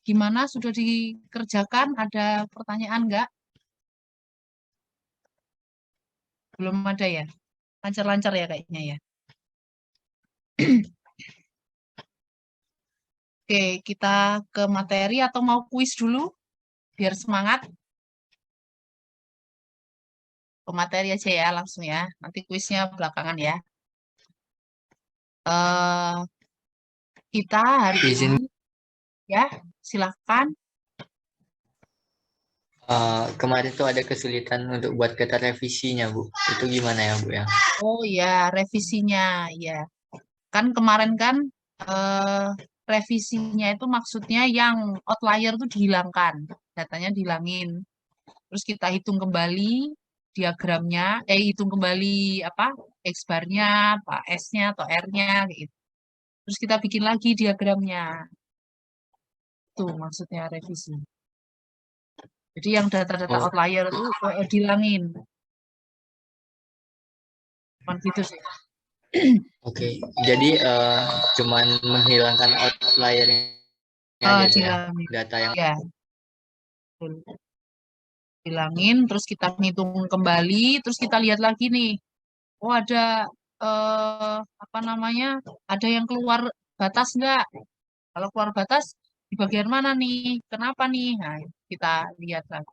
Gimana, sudah dikerjakan? Ada pertanyaan nggak? Belum ada ya? Lancar-lancar ya kayaknya ya. Oke, kita ke materi atau mau kuis dulu? Biar semangat. Ke materi aja ya langsung ya. Nanti kuisnya belakangan ya. eh kita hari Izin, ini ya, silahkan. kemarin tuh ada kesulitan untuk buat kata revisinya, Bu. Itu gimana ya, Bu ya? Oh ya, revisinya ya. Kan kemarin kan eh, revisinya itu maksudnya yang outlier itu dihilangkan, datanya dihilangin. Terus kita hitung kembali diagramnya, hitung kembali apa X barnya, apa S-nya atau R-nya gitu. Terus kita bikin lagi diagramnya. Itu maksudnya revisi. Jadi yang data-data Oh, outlier itu dihilangin. Cuman gitu sih. oke. Jadi cuman menghilangkan outlier-nya aja, Bu ya. Dihilangin. Data yang Ya, betul. Hilangin, terus kita ngitung kembali, terus kita lihat lagi nih. Oh ada apa namanya? Ada yang keluar batas nggak? Kalau keluar batas di bagian mana nih? Kenapa nih? Nah, kita lihat lagi.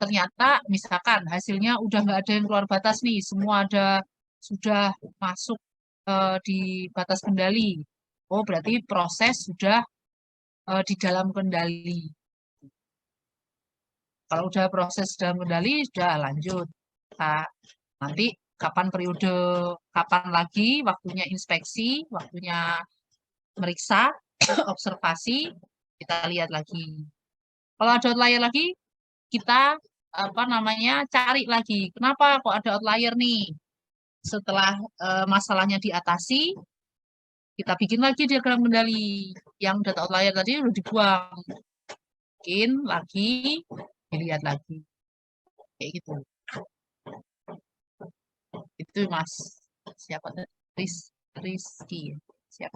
Ternyata misalkan hasilnya udah nggak ada yang keluar batas nih, semua ada sudah masuk di batas kendali. Oh berarti proses sudah di dalam kendali. Kalau udah proses dalam kendali, sudah lanjut. Nah, nanti kapan periode, kapan lagi waktunya inspeksi, waktunya meriksa, observasi, kita lihat lagi. Kalau ada outlier lagi, kita apa namanya cari lagi. Kenapa kok ada outlier nih? Setelah masalahnya diatasi, kita bikin lagi diagram kendali. Yang data outlier tadi udah dibuang, bikin lagi, dilihat lagi, kayak gitu. Itu Mas siapa tadi? Rizky. Siapa?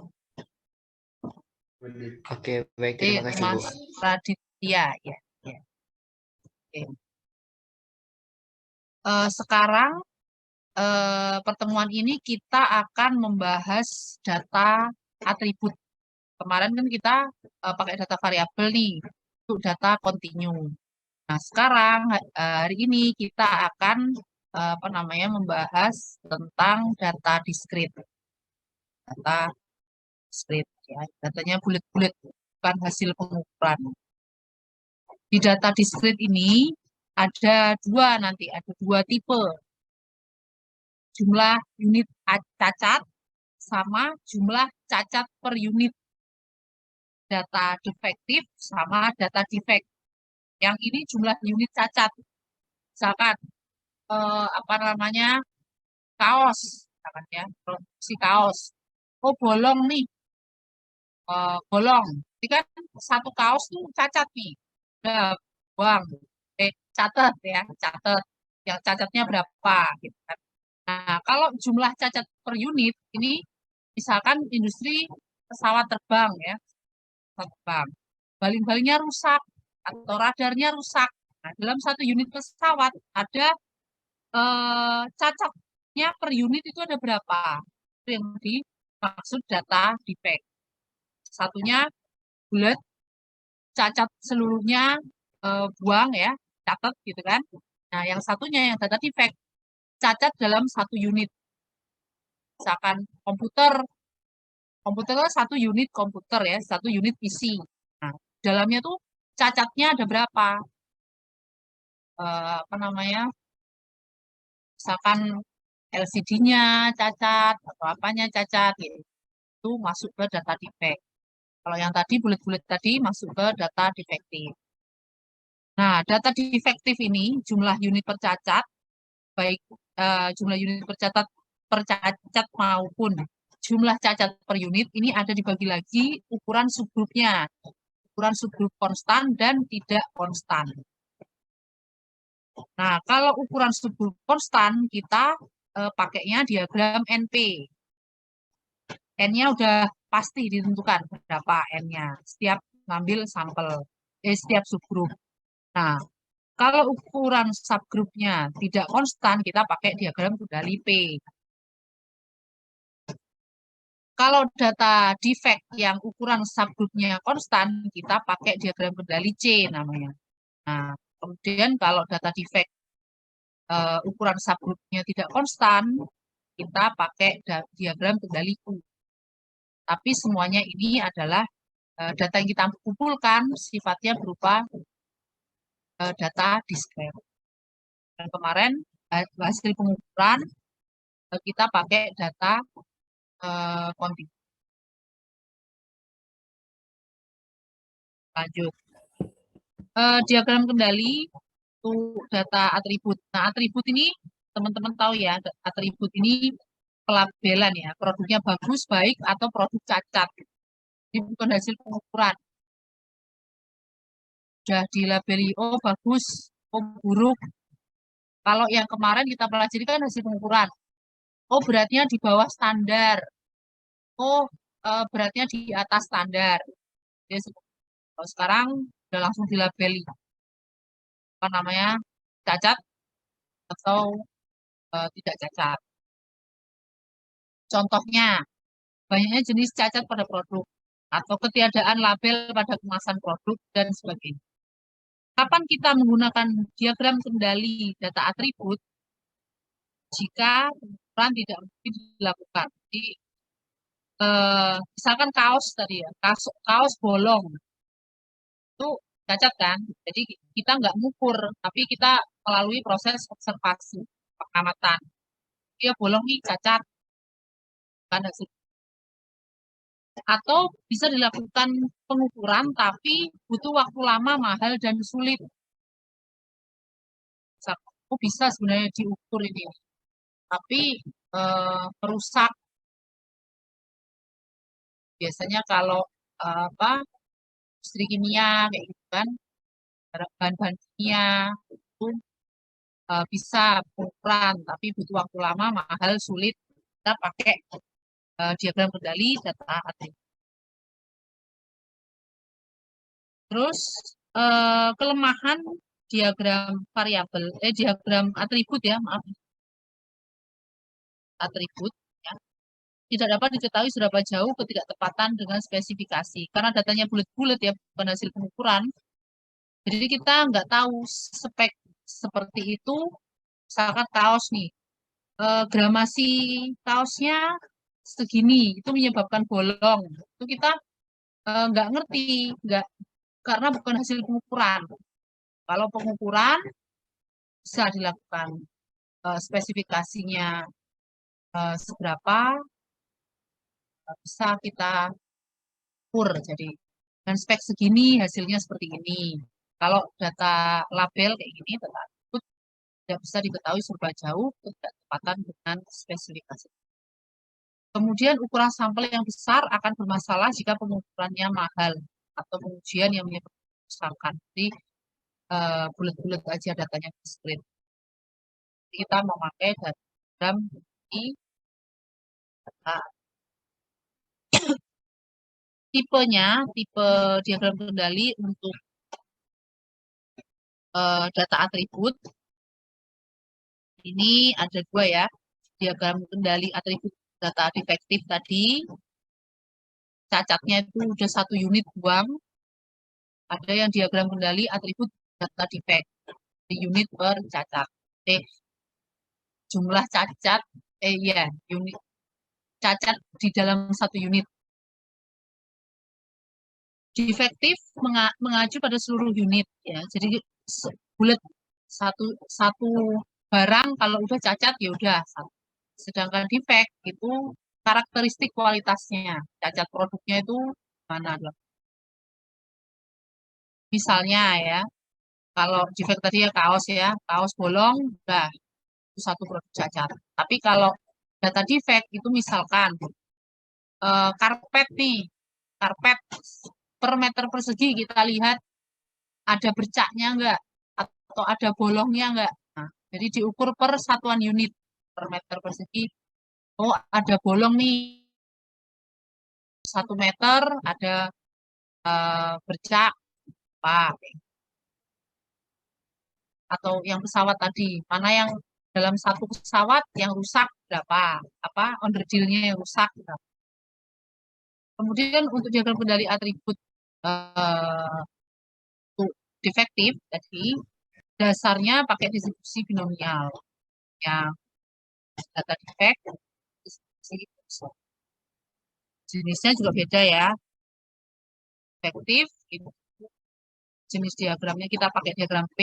Oke, baik. Eh, Terima kasih, Bu. Mas Raditya ya. Ya. Oke. Sekarang pertemuan ini kita akan membahas data atribut. Kemarin kan kita pakai data variabel nih untuk data kontinu. Nah, sekarang hari ini kita akan apa namanya membahas tentang data diskrit. Data diskrit ya. Datanya bulat-bulat, bukan hasil pengukuran. Di data diskrit ini ada dua nanti, ada dua tipe. Jumlah unit cacat sama jumlah cacat per unit. Data defektif sama data defek. Yang ini jumlah unit cacat. Misalkan apa namanya kaos, misalkan ya produksi kaos. Oh bolong nih, bolong. Jadi kan satu kaos tuh cacat nih. Udah buang. Catat ya, catat. Yang cacatnya berapa gitu kan. Nah, kalau jumlah cacat per unit ini misalkan industri pesawat terbang ya, pesawat terbang. Baling-balingnya rusak atau radarnya rusak. Nah, dalam satu unit pesawat ada cacatnya per unit itu ada berapa? Itu yang dimaksud data defect. Satunya bulat, cacat seluruhnya buang ya, catat gitu kan. Nah, yang satunya yang data defect, cacat dalam satu unit. Misalkan komputer, komputer itu satu unit komputer ya, satu unit PC. Nah, dalamnya tuh cacatnya ada berapa? Apa namanya? Misalkan LCD-nya cacat atau apanya cacat gitu. Itu masuk ke data defect. Kalau yang tadi bulat-bulat tadi masuk ke data defektif. Nah, data defektif ini jumlah unit percacat, baik jumlah unit percacat maupun jumlah cacat per unit ini ada dibagi lagi ukuran subgrupnya. Ukuran subgrup konstan dan tidak konstan. Nah, kalau ukuran subgrup konstan kita pakainya diagram NP. N-nya udah pasti ditentukan berapa N-nya. Setiap ngambil sampel setiap subgrup. Nah, kalau ukuran subgrupnya tidak konstan, kita pakai diagram kendali P. Kalau data defect yang ukuran subgrupnya konstan, kita pakai diagram kendali C namanya. Nah, kemudian kalau data defect ukuran subgrupnya tidak konstan, kita pakai diagram kendali U. Tapi semuanya ini adalah data yang kita kumpulkan sifatnya berupa data diskret. Dan kemarin hasil pengukuran kita pakai data kontinu. Lanjut. Diagram kendali untuk data atribut. Nah, atribut ini teman-teman tahu ya, atribut ini pelabelan ya, produknya bagus, baik, atau produk cacat. Ini bukan hasil pengukuran. Sudah dilabeli, oh bagus, oh buruk. Kalau yang kemarin kita pelajari kan hasil pengukuran. Oh beratnya di bawah standar. Oh beratnya di atas standar. Jadi, kalau sekarang sudah langsung dilabeli. Apa namanya? Cacat atau tidak cacat. Contohnya, banyaknya jenis cacat pada produk atau ketiadaan label pada kemasan produk dan sebagainya. Kapan kita menggunakan diagram kendali data atribut? Jika pengukuran tidak mungkin dilakukan. Jadi, misalkan kaos tadi ya, kaos bolong itu cacat kan? Jadi kita nggak mengukur, tapi kita melalui proses observasi, pengamatan. Dia bolong nih cacat, kan hasil. Atau bisa dilakukan pengukuran, tapi butuh waktu lama, mahal, dan sulit. Bisa sebenarnya diukur ini, tapi merusak. Biasanya kalau apa industri kimia kayak gitu kan, bahan-bahan kimia itu bisa pengukuran, tapi butuh waktu lama, mahal, sulit. Kita pakai diagram kendali data atribut. Terus kelemahan diagram variabel, diagram atribut ya, maaf, atribut ya, tidak dapat diketahui seberapa jauh ketidaktepatan dengan spesifikasi karena datanya bulat-bulat ya, bukan hasil pengukuran. Jadi kita nggak tahu spek seperti itu. Misalkan kaos nih, gramasi kaosnya segini, itu menyebabkan bolong. Itu kita nggak ngerti, nggak, karena bukan hasil pengukuran. Kalau pengukuran bisa dilakukan spesifikasinya seberapa bisa kita ukur. Jadi dan spek segini hasilnya seperti ini. Kalau data label kayak gini, data atribut tidak bisa diketahui seberapa jauh ketepatan dengan spesifikasi. Kemudian ukuran sampel yang besar akan bermasalah jika pengukurannya mahal atau pengujian yang menyebabkan. Jadi bulat-bulat aja datanya diskret. Kita memakai diagram ini data. Tipenya, tipe diagram kendali untuk data atribut ini ada dua ya. Diagram kendali atribut data defektif tadi, cacatnya itu udah 1 unit buang. Ada yang diagram kendali atribut data defect, unit per cacat. Jumlah cacat, ya, unit cacat di dalam 1 unit. Defektif mengacu pada seluruh unit ya. Jadi bulat satu barang kalau udah cacat ya udah. Sedangkan defect itu karakteristik kualitasnya. Cacat produknya itu mana? Misalnya ya, kalau defect tadi ya kaos bolong udah itu satu produk cacat. Tapi kalau data defect itu misalkan karpet nih, karpet per meter persegi kita lihat ada bercaknya enggak atau ada bolongnya enggak. Nah, jadi diukur per satuan unit per meter persegi. Oh, ada bolong nih 1 meter, ada bercak apa, atau yang pesawat tadi, mana yang dalam satu pesawat yang rusak berapa, apa onderdilnya yang rusak berapa. Kemudian untuk diagram kendali atribut untuk defektif tadi dasarnya pakai distribusi binomial yang data defect distribusi. Jenisnya juga beda ya. Efektif itu jenis diagramnya kita pakai diagram P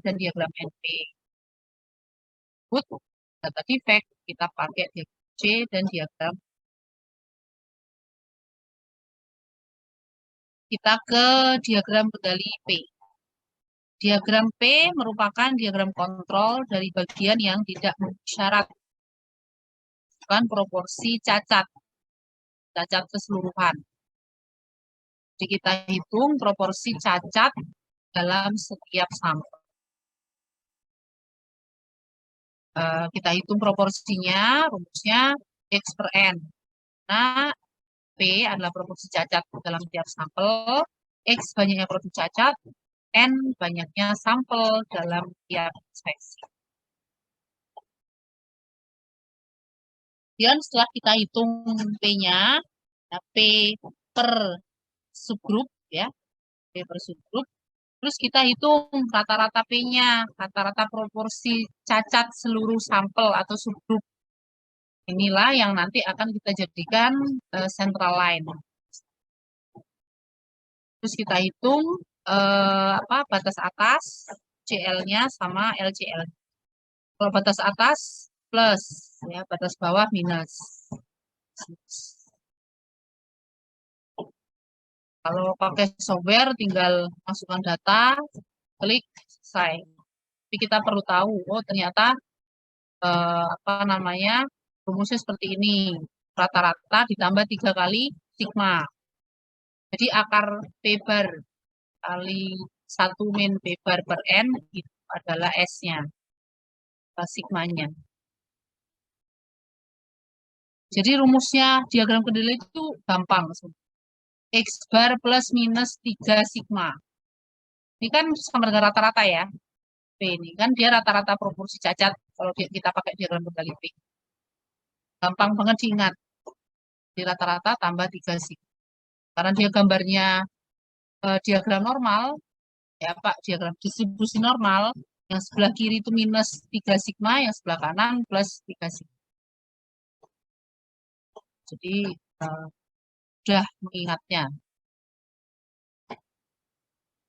dan diagram NP. Good data defect kita pakai diagram C dan diagram. Kita ke diagram kendali P. Diagram P merupakan diagram kontrol dari bagian yang tidak memenuhi syarat, bukan proporsi cacat keseluruhan. Jadi kita hitung proporsi cacat dalam setiap sampel. Kita hitung proporsinya, rumusnya X per N. Nah, P adalah proporsi cacat dalam setiap sampel, X banyaknya produk cacat, N banyaknya sampel dalam tiap inspeksi. Kemudian setelah kita hitung P-nya, nah P per subgrup ya, P per subgrup, terus kita hitung rata-rata P-nya, rata-rata proporsi cacat seluruh sampel atau subgrup. Inilah yang nanti akan kita jadikan central line. Terus kita hitung batas atas CL-nya sama LCL. Kalau batas atas plus, ya batas bawah minus. Kalau pakai software tinggal masukkan data, klik, selesai. Tapi kita perlu tahu, oh ternyata rumusnya seperti ini. Rata-rata ditambah 3 kali sigma. Jadi akar P bar kali 1 min P bar per N itu adalah S-nya, sigmanya. Jadi rumusnya diagram kendali itu gampang. X bar plus minus 3 sigma. Ini kan sama dengan rata-rata ya. P ini kan dia rata-rata proporsi cacat kalau kita pakai diagram kendali P. Gampang banget diingat. Di rata-rata tambah 3 sigma. Karena dia gambarnya diagram normal, ya Pak, diagram distribusi normal, yang sebelah kiri itu minus 3 sigma, yang sebelah kanan plus 3 sigma. Jadi sudah mengingatnya.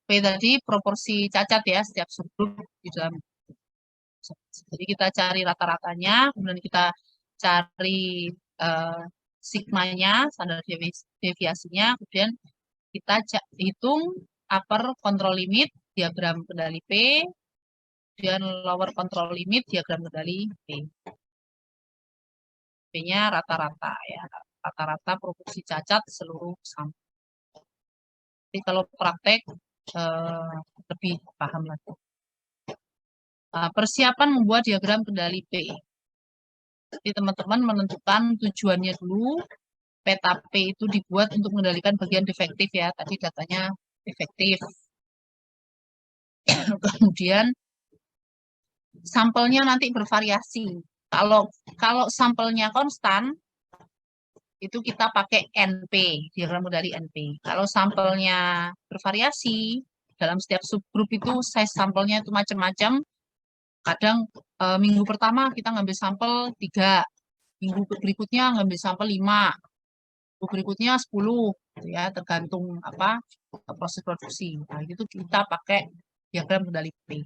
P tadi proporsi cacat ya, setiap subgrup di dalam. Jadi kita cari rata-ratanya, kemudian kita cari sigmanya, standar deviasinya, kemudian kita hitung upper control limit, diagram kendali P, kemudian lower control limit, diagram kendali P. P-nya rata-rata ya, rata-rata proporsi cacat seluruh sampel. Jadi kalau praktek lebih paham lagi. Persiapan membuat diagram kendali P. Jadi teman-teman menentukan tujuannya dulu. Peta P itu dibuat untuk mengendalikan bagian defektif ya. Tadi datanya defektif. Kemudian sampelnya nanti bervariasi. Kalau sampelnya konstan, itu kita pakai NP, diagram kendali NP. Kalau sampelnya bervariasi, dalam setiap subgrup itu size sampelnya itu macam-macam. Kadang minggu pertama kita ngambil sampel 3, minggu berikutnya ngambil sampel 5, minggu berikutnya 10, ya tergantung proses produksi. Nah, itu kita pakai diagram kendali P.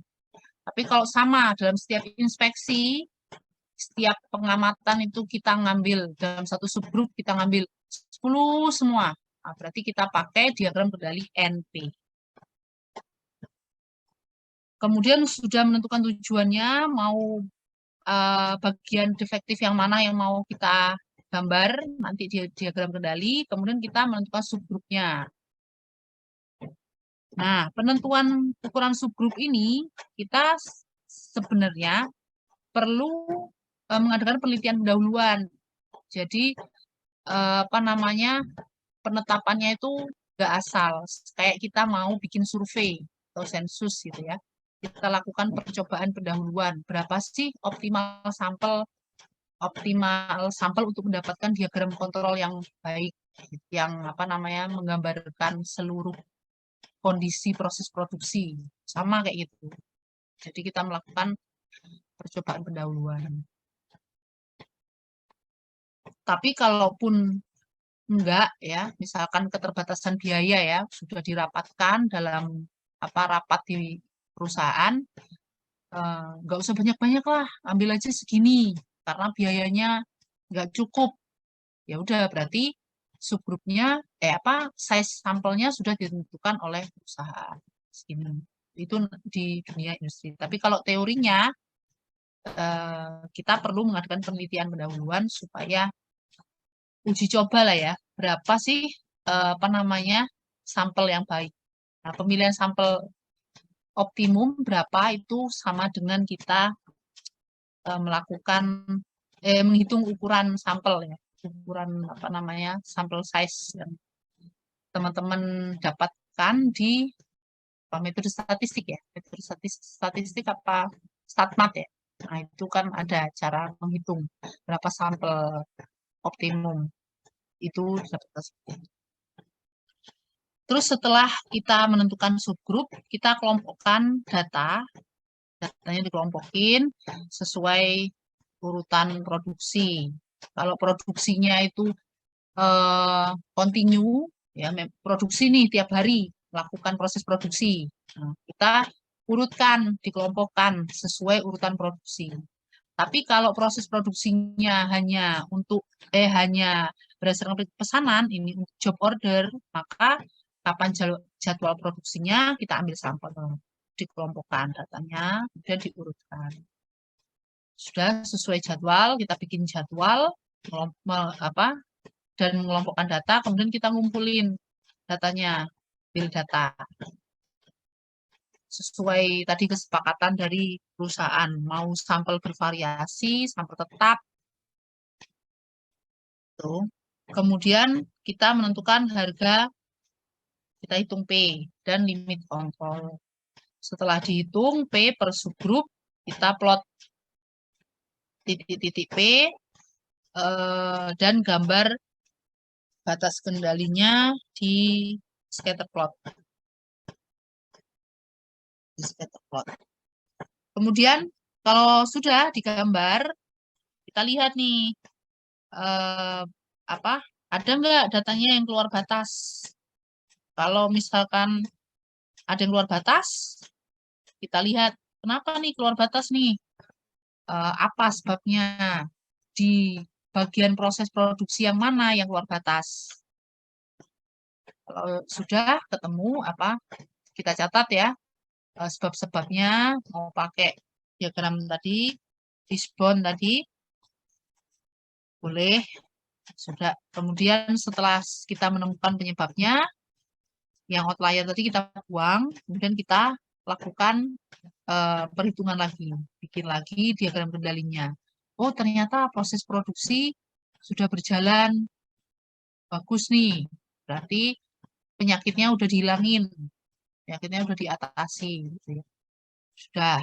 Tapi kalau sama dalam setiap inspeksi, setiap pengamatan itu kita ngambil dalam satu subgrup kita ngambil 10 semua. Nah, berarti kita pakai diagram kendali NP. Kemudian sudah menentukan tujuannya, mau bagian defektif yang mana yang mau kita gambar, nanti di diagram kendali, kemudian kita menentukan subgrupnya. Nah, penentuan ukuran subgrup ini, kita sebenarnya perlu mengadakan penelitian pendahuluan. Jadi, penetapannya itu nggak asal. Kayak kita mau bikin survei atau sensus gitu ya. Kita lakukan percobaan pendahuluan. Berapa sih optimal sampel untuk mendapatkan diagram kontrol yang baik, yang apa namanya menggambarkan seluruh kondisi proses produksi. Sama kayak gitu. Jadi kita melakukan percobaan pendahuluan. Tapi kalaupun enggak ya, misalkan keterbatasan biaya ya sudah dirapatkan dalam rapat di perusahaan, nggak usah banyak-banyak lah, ambil aja segini karena biayanya nggak cukup. Ya udah berarti subgrupnya size sampelnya sudah ditentukan oleh perusahaan segini. Itu di dunia industri. Tapi kalau teorinya kita perlu mengadakan penelitian pendahuluan supaya uji coba lah ya, berapa sih sampel yang baik. Nah, pemilihan sampel optimum berapa itu sama dengan kita menghitung ukuran sampel ya, ukuran sampel size yang teman-teman dapatkan di metode statistik ya, metode statistik apa StatMat ya. Nah, itu kan ada cara menghitung berapa sampel optimum itu dapat. Terus setelah kita menentukan subgrup, kita kelompokkan datanya dikelompokin sesuai urutan produksi. Kalau produksinya itu continue, ya produksi nih tiap hari melakukan proses produksi. Nah, kita urutkan, dikelompokkan sesuai urutan produksi. Tapi kalau proses produksinya hanya berdasarkan pesanan, ini untuk job order, maka kapan jadwal produksinya kita ambil sampel, dikelompokkan datanya, kemudian diurutkan. Sudah sesuai jadwal, kita bikin jadwal dan mengelompokkan data, kemudian kita ngumpulin datanya, ambil data. Sesuai tadi kesepakatan dari perusahaan, mau sampel bervariasi, sampel tetap. Tuh. Kemudian kita menentukan harga, kita hitung P dan limit kontrol. Setelah dihitung P per subgroup, kita plot titik-titik P dan gambar batas kendalinya di scatter plot. Kemudian kalau sudah digambar, kita lihat nih ada nggak datanya yang keluar batas. Kalau misalkan ada yang keluar batas, kita lihat kenapa nih keluar batas nih, apa sebabnya, di bagian proses produksi yang mana yang keluar batas. Kalau sudah ketemu kita catat ya sebab-sebabnya, mau pakai diagram tadi, fishbone tadi, boleh. Sudah. Kemudian setelah kita menemukan penyebabnya, yang outlier tadi kita buang, kemudian kita lakukan perhitungan lagi, bikin lagi diagram kendalinya. Oh, ternyata proses produksi sudah berjalan bagus nih, berarti penyakitnya udah dihilangin, penyakitnya udah diatasi, gitu ya. Sudah.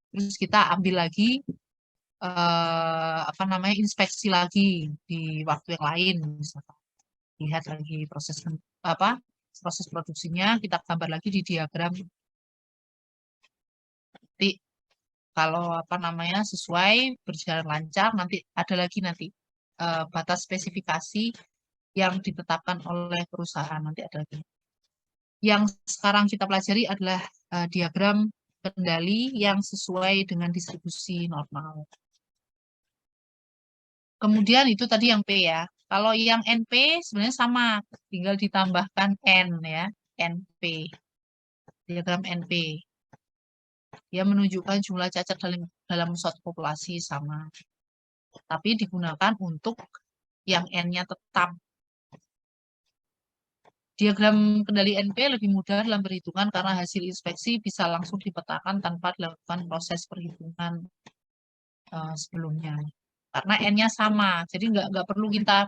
Terus kita ambil lagi inspeksi lagi di waktu yang lain, misalkan lihat lagi proses produksinya, kita gambar lagi di diagram. Nanti kalau sesuai berjalan lancar, nanti ada lagi batas spesifikasi yang ditetapkan oleh perusahaan, nanti ada lagi. Yang sekarang kita pelajari adalah diagram kendali yang sesuai dengan distribusi normal. Kemudian itu tadi yang P ya. Kalau yang NP sebenarnya sama, tinggal ditambahkan N ya, NP. Diagram NP. Dia menunjukkan jumlah cacat dalam suatu populasi sama. Tapi digunakan untuk yang N-nya tetap. Diagram kendali NP lebih mudah dalam perhitungan karena hasil inspeksi bisa langsung dipetakan tanpa dilakukan proses perhitungan sebelumnya. Karena N-nya sama, jadi nggak perlu kita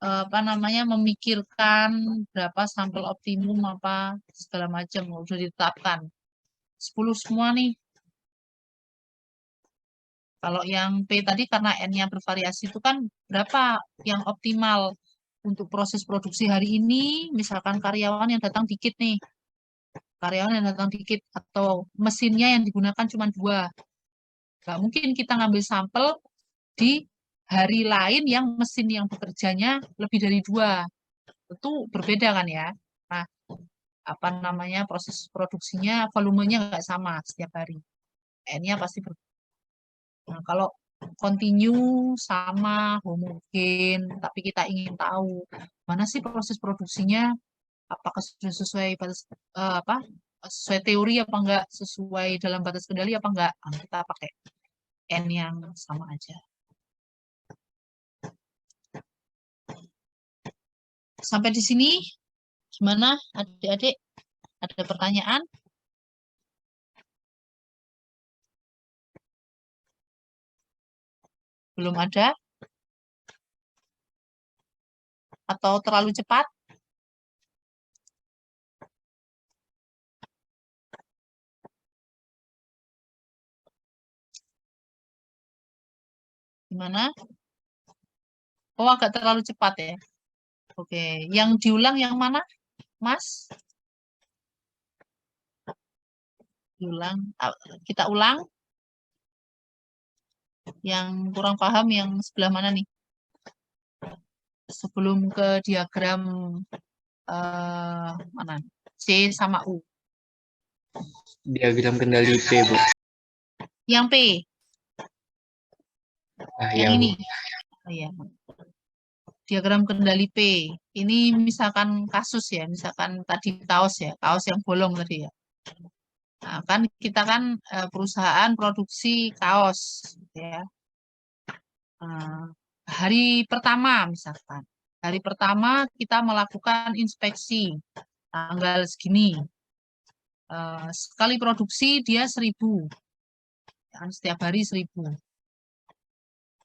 apa namanya, memikirkan berapa sampel optimum apa segala macam udah ditetapkan. 10 semua nih. Kalau yang P tadi karena N-nya bervariasi itu kan berapa yang optimal untuk proses produksi hari ini, misalkan karyawan yang datang dikit nih. Karyawan yang datang dikit atau mesinnya yang digunakan cuma 2. Nggak mungkin kita ngambil sampel di hari lain yang mesin yang bekerjanya lebih dari 2. Itu berbeda kan ya. Nah, apa namanya, proses produksinya, volumenya nggak sama setiap hari. N-nya pasti berbeda. Nah, kalau continue sama homogen, tapi kita ingin tahu mana sih proses produksinya, apakah sudah sesuai batas apa sesuai teori apa enggak, sesuai dalam batas kendali apa enggak, nah, kita pakai N yang sama aja. Sampai di sini gimana adik-adik? Ada pertanyaan? Belum ada? Atau terlalu cepat? Gimana? Oh, agak terlalu cepat ya. Oke, yang diulang yang mana, Mas? Diulang. Kita ulang. Yang kurang paham yang sebelah mana nih? Sebelum ke diagram mana? C sama U. Diagram kendali P, Bu. Yang P. Ya, Yang Bu. ini. Oh, iya. Diagram kendali P. Ini misalkan kasus ya, misalkan tadi kaos ya, kaos yang bolong tadi ya. Nah, kan kita kan perusahaan produksi kaos ya. Hari pertama misalkan. Hari pertama kita melakukan inspeksi tanggal segini. Sekali produksi dia 1.000. Kan setiap hari 1.000.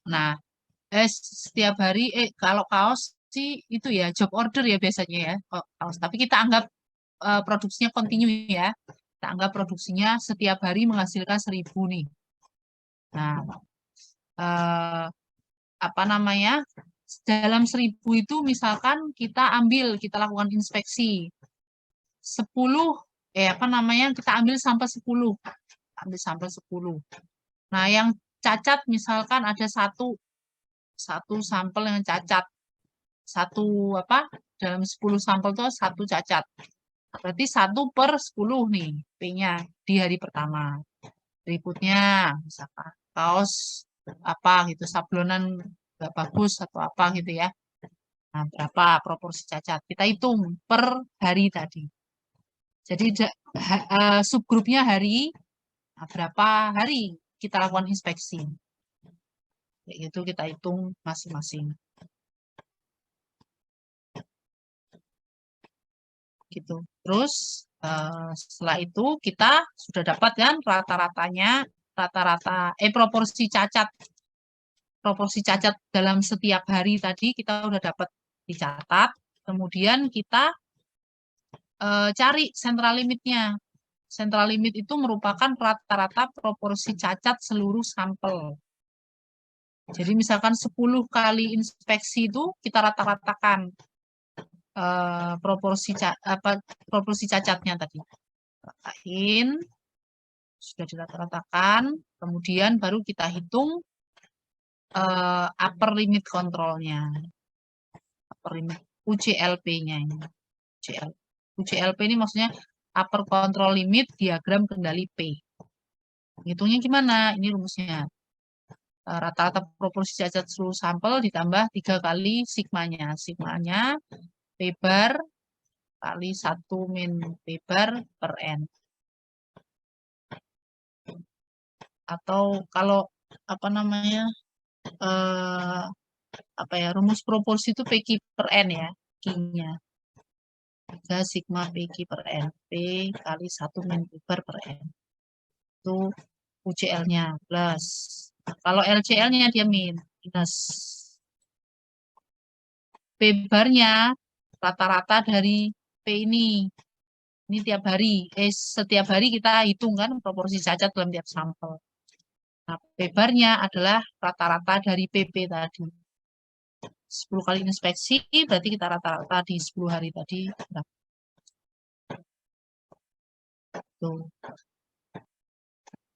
Nah, setiap hari kalau kaos sih itu ya job order ya biasanya ya kaos. Tapi kita anggap produksinya kontinu ya. Kita anggap produksinya setiap hari menghasilkan 1.000 nih. Nah, apa namanya? Dalam 1.000 itu misalkan kita lakukan inspeksi 10 apa namanya? Kita ambil sampel 10. Ambil sampel 10. Nah, yang cacat misalkan ada satu sampel yang cacat. Satu apa? Dalam 10 sampel itu satu cacat. Berarti 1/10 nih P-nya di hari pertama. Berikutnya misalkan kaos apa gitu sablonan nggak bagus atau apa gitu ya. Nah, berapa proporsi cacat? Kita hitung per hari tadi. Jadi subgrupnya hari, nah, berapa hari kita lakukan inspeksi. Kayak gitu kita hitung masing-masing. Gitu. Terus setelah itu kita sudah dapat kan proporsi cacat dalam setiap hari tadi kita udah dapat dicatat. Kemudian kita cari central limitnya. Central limit itu merupakan rata-rata proporsi cacat seluruh sampel. Jadi misalkan 10 kali inspeksi itu kita rata-ratakan proporsi cacatnya tadi. Ratakan, sudah dirata-ratakan, kemudian baru kita hitung upper limit kontrolnya. Upper limit UCLP-nya ini. UCLP ini maksudnya upper control limit diagram kendali P. Hitungnya gimana? Ini rumusnya. Rata-rata proporsi cacat seluruh sampel ditambah 3 kali sigmanya. Sigmanya P bar kali 1 min P bar per N. Atau kalau apa namanya rumus proporsi itu PQ per N ya, Q-nya 3 sigma PQ per N, P kali 1 min P bar per N itu UCL-nya plus. Kalau LCL-nya dia minus. P barnya rata-rata dari P ini. Ini tiap hari. Setiap hari kita hitung kan proporsi cacat dalam tiap sampel. Nah, P barnya adalah rata-rata dari PP tadi. 10 kali inspeksi, berarti kita rata-rata di 10 hari tadi. Tuh.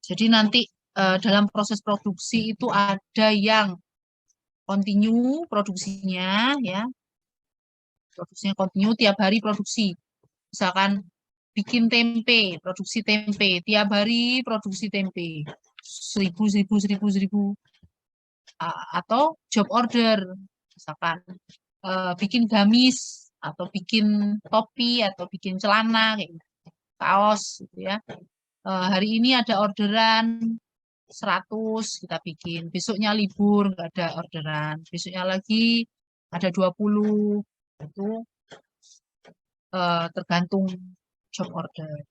Jadi nanti dalam proses produksi itu ada yang continue produksinya, ya. Produksinya continue, tiap hari produksi. Misalkan bikin tempe, produksi tempe, tiap hari produksi tempe. 1000. Atau job order, misalkan bikin gamis, atau bikin topi, atau bikin celana, kayak gitu. Kaos, gitu ya. Hari ini ada orderan 100, kita bikin. Besoknya libur, nggak ada orderan. Besoknya lagi ada 20. Itu tergantung job order.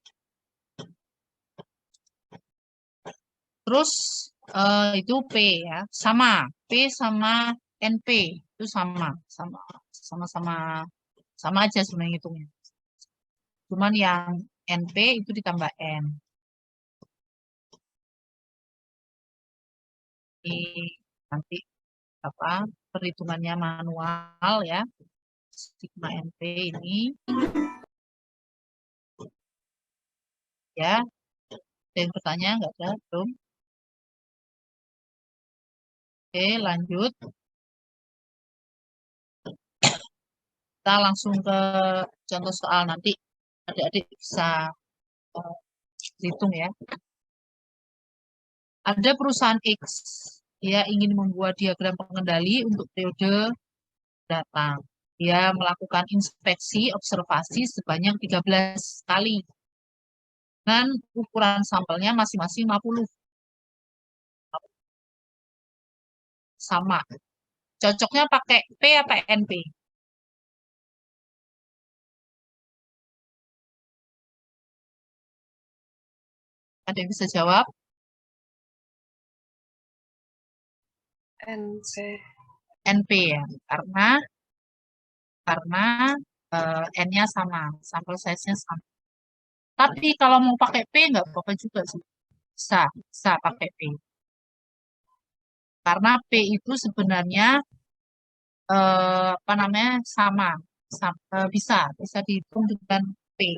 Terus itu P ya, sama P sama NP itu sama aja sebenarnya hitungnya. Cuman yang NP itu ditambah N. Ini nanti apa perhitungannya manual ya. Sigma NP ini ya. Dan pertanyaan nggak ada belum? Oke, lanjut. Kita langsung ke contoh soal, nanti adik-adik bisa hitung ya. Ada perusahaan X, dia ingin membuat diagram pengendali untuk periode datang. Dia melakukan inspeksi observasi sebanyak 13 kali. Dan ukuran sampelnya masing-masing 50. Sama. Cocoknya pakai P apa NP? Ada yang bisa jawab? NP. NP ya, karena N-nya sama, sampel size-nya sama. Tapi kalau mau pakai P nggak apa-apa juga sih. Bisa pakai P. Karena P itu sebenarnya apa namanya sama, bisa dihitung dengan P.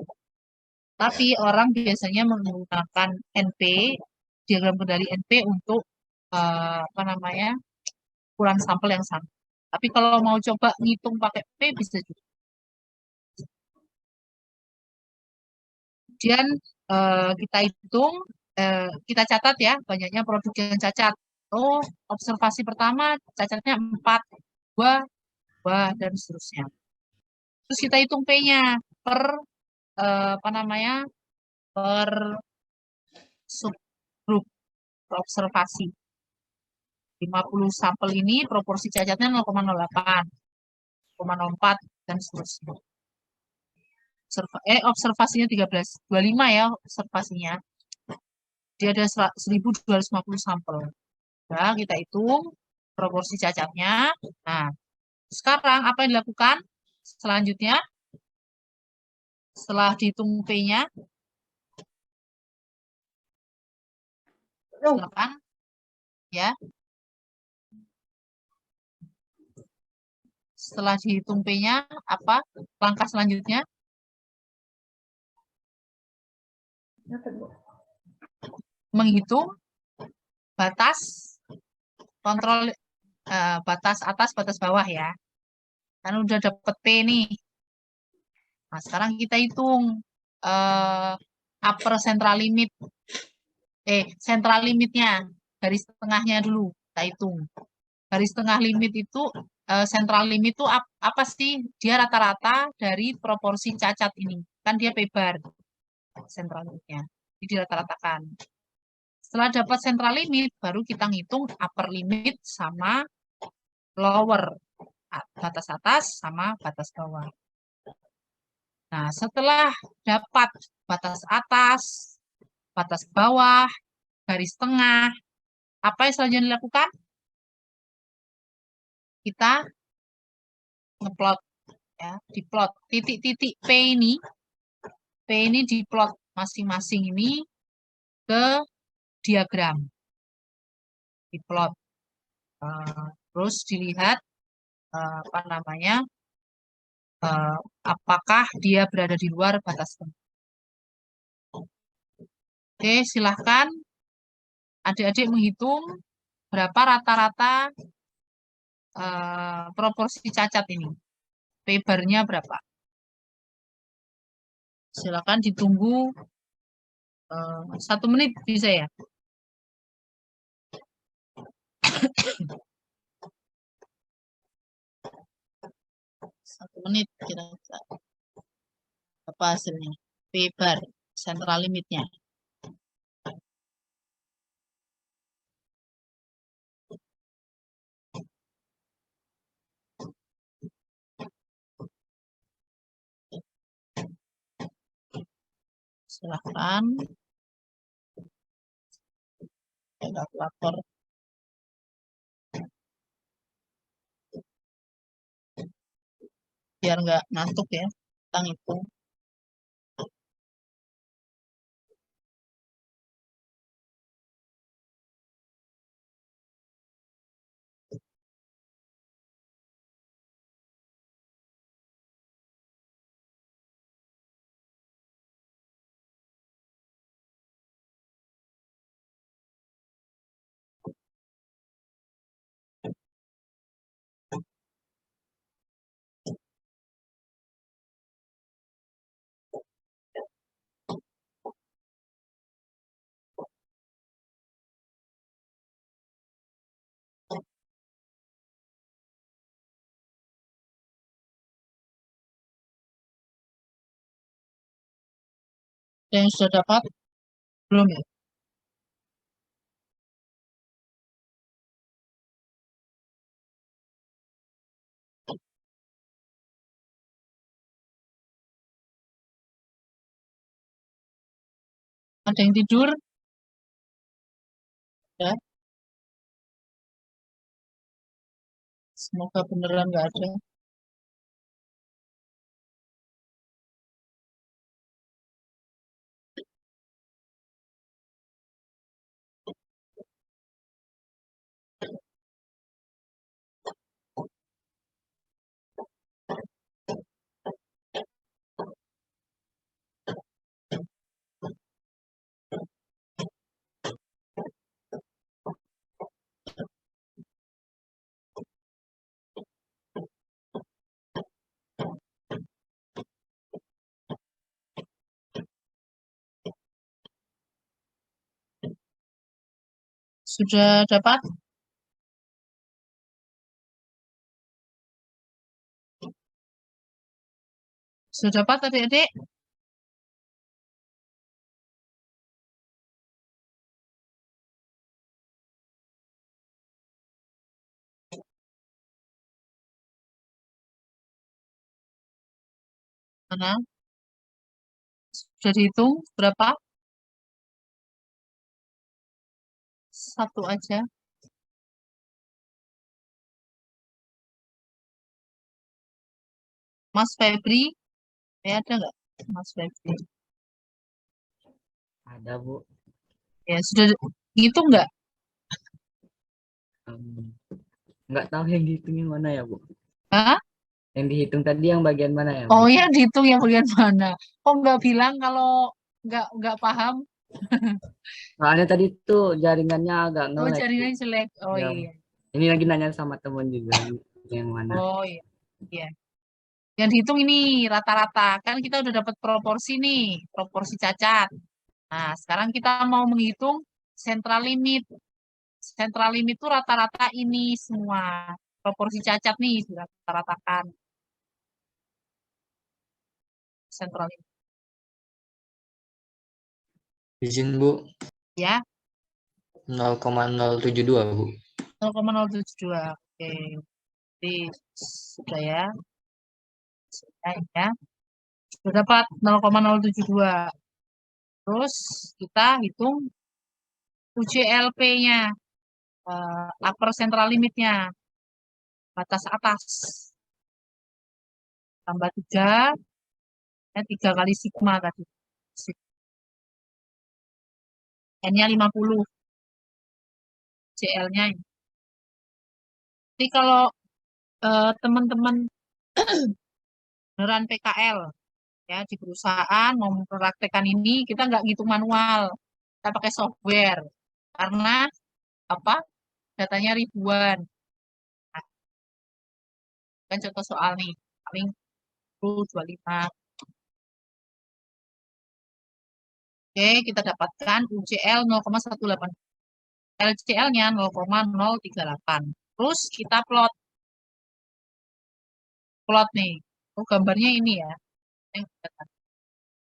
Tapi orang biasanya menggunakan NP, diagram kendali NP untuk apa namanya ukuran sampel yang sama. Tapi kalau mau coba ngitung pakai P bisa juga. Kemudian kita hitung, kita catat ya banyaknya produk yang cacat. Oh, observasi pertama cacatnya 4, 2, dan seterusnya. Terus kita hitung P-nya per apa namanya per subgrup observasi. 50 sampel ini proporsi cacatnya 0,08, 0,04 dan seterusnya. Observasinya 13, 25 ya observasinya. Dia ada 1250 sampel. Nah, kita hitung proporsi cacatnya. Nah, sekarang apa yang dilakukan? Selanjutnya, setelah dihitung P-nya, silakan ya. Setelah dihitung P-nya, apa langkah selanjutnya? Menghitung batas kontrol, batas atas, batas bawah ya. Kan udah dapet P nih. Nah, sekarang kita hitung upper central limit. Central limitnya, garis tengahnya dulu kita hitung. Garis tengah limit itu, central limit itu apa sih? Dia rata-rata dari proporsi cacat ini. Kan dia P bar central limitnya. Jadi rata-ratakan. Setelah dapat central limit, baru kita ngitung upper limit sama lower, batas atas sama batas bawah. Nah, setelah dapat batas atas, batas bawah, garis tengah, apa yang selanjutnya dilakukan? Kita ngeplot ya, diplot titik-titik P ini diplot masing-masing ini ke diagram, diplot. Terus dilihat apa namanya, apakah dia berada di luar batas tempat. Oke, silahkan adik-adik menghitung berapa rata-rata proporsi cacat ini. P-bar-nya berapa? Silakan ditunggu 1 menit bisa ya. 1 menit kira-kira. Apa hasilnya? P-bar, central limitnya. Silahkan. Kalkulator. Biar nggak ngantuk ya, kita ngitung. Yang sudah dapat? Belum ya? Ada yang tidur? Ya. Semoga beneran nggak ada. Sudah dapat? Sudah dapat adik-adik? Mana? Sudah dihitung berapa? 1 aja. Mas Febri, ada nggak? Mas Febri. Ada, Bu. Ya, sudah hitung nggak? Nggak tahu yang dihitungin mana ya, Bu? Hah? Yang dihitung tadi yang bagian mana ya, Oh Bu? ya, dihitung yang bagian mana? Kok nggak bilang kalau nggak paham? Soalnya tadi tuh jaringannya agak Oh, nge-lag, Bu. jaringan jelek. Oh Ya, iya. ini lagi nanya sama temen juga, Bu. Yang mana? Oh iya. Iya. Yang dihitung ini rata-rata. Kan kita udah dapat proporsi nih, proporsi cacat. Nah, sekarang kita mau menghitung central limit. Central limit itu rata-rata ini semua. Proporsi cacat nih, sudah rata-ratakan. Central limit. Izin, Bu. Ya, 0,072, Bu. 0,072. Oke. Jadi, sudah ya. Sudah ya. Sudah dapat 0,072. Terus kita hitung UJLP-nya, upper central limitnya, batas atas. tambah 3, ya 3 kali sigma tadi. N-nya 50, CL-nya ini. Jadi kalau teman-teman beneran PKL, ya di perusahaan mau mempraktekkan ini, kita nggak ngitung manual, kita pakai software. Karena apa? Datanya ribuan. Nah, kan contoh soal nih, paling 25. Oke, kita dapatkan UCL 0,18. LCL-nya 0,038. Terus kita plot nih. Oh, gambarnya ini ya.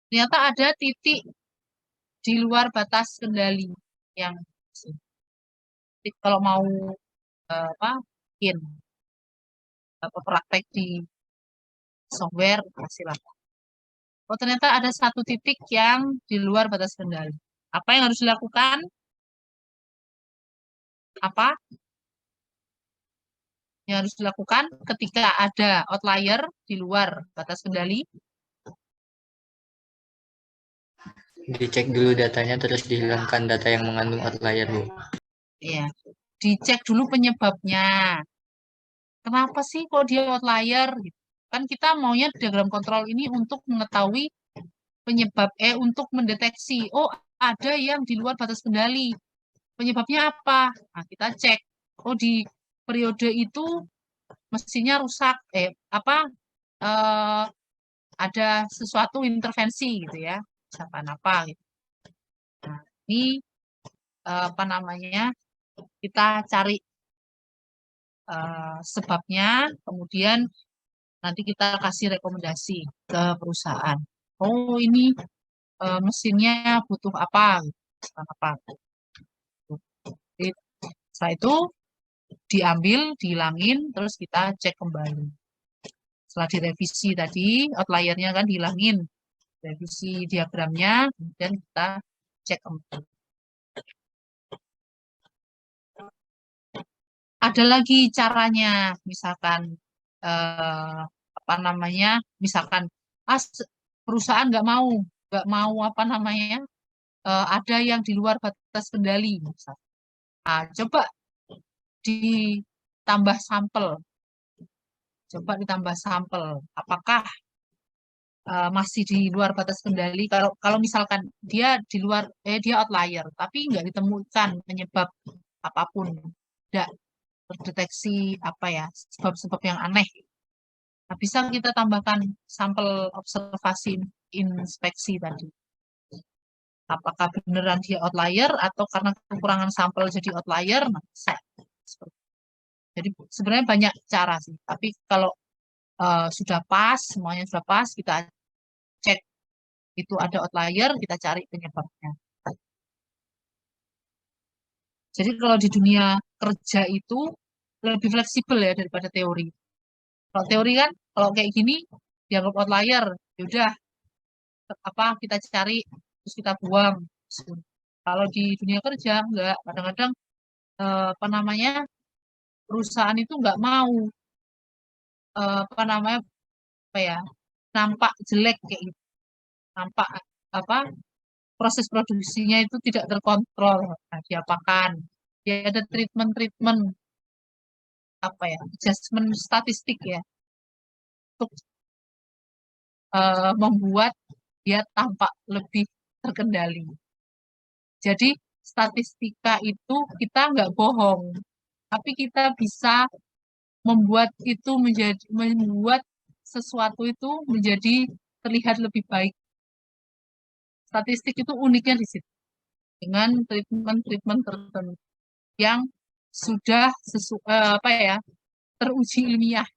Ternyata ada titik di luar batas kendali yang kalau mau apa bikin praktek di software silakan. Oh, ternyata ada satu titik yang di luar batas kendali. Apa yang harus dilakukan? Apa yang harus dilakukan ketika ada outlier di luar batas kendali? Dicek dulu datanya, terus dihilangkan data yang mengandung outlier, Bu. Ya, dicek dulu penyebabnya. Kenapa sih kok dia outlier? Kan kita maunya diagram kontrol ini untuk mengetahui penyebab, untuk mendeteksi, oh ada yang di luar batas kendali. Penyebabnya apa? Nah, kita cek. Oh, di periode itu mesinnya rusak, ada sesuatu intervensi gitu ya, misalkan apa gitu. Nah, ini apa namanya? Kita cari sebabnya, kemudian nanti kita kasih rekomendasi ke perusahaan. Oh, ini mesinnya butuh apa? Apa? Jadi, setelah itu diambil, dihilangin, terus kita cek kembali. Setelah direvisi tadi, outliernya kan dihilangin, revisi diagramnya, kemudian kita cek kembali. Ada lagi caranya, misalkan apa namanya, misalkan perusahaan nggak mau apa namanya, ada yang di luar batas kendali. Misalkan. Nah, coba ditambah sampel. Coba ditambah sampel. Apakah masih di luar batas kendali? Kalau misalkan dia di luar, dia outlier, tapi nggak ditemukan penyebab apapun, tidak terdeteksi apa ya sebab-sebab yang aneh. Nah, bisa kita tambahkan sampel observasi inspeksi tadi. Apakah beneran dia outlier atau karena kekurangan sampel jadi outlier? Nah, bisa. Jadi sebenarnya banyak cara sih. Tapi kalau sudah pas, semuanya sudah pas, kita cek itu ada outlier, kita cari penyebabnya. Jadi kalau di dunia kerja itu lebih fleksibel ya daripada teori. Kalau teori kan, kalau kayak gini dianggap outlier, yaudah apa kita cari terus kita buang. Kalau di dunia kerja enggak, kadang-kadang apa namanya perusahaan itu nggak mau apa namanya apa ya nampak jelek kayak gitu, nampak apa proses produksinya itu tidak terkontrol. Nah, diapakan? Dia ada treatment apa ya adjustment statistik ya untuk membuat dia tampak lebih terkendali. Jadi statistika itu kita nggak bohong, tapi kita bisa membuat sesuatu itu menjadi terlihat lebih baik. Statistik itu uniknya di situ dengan treatment tertentu yang sudah apa ya teruji ilmiah.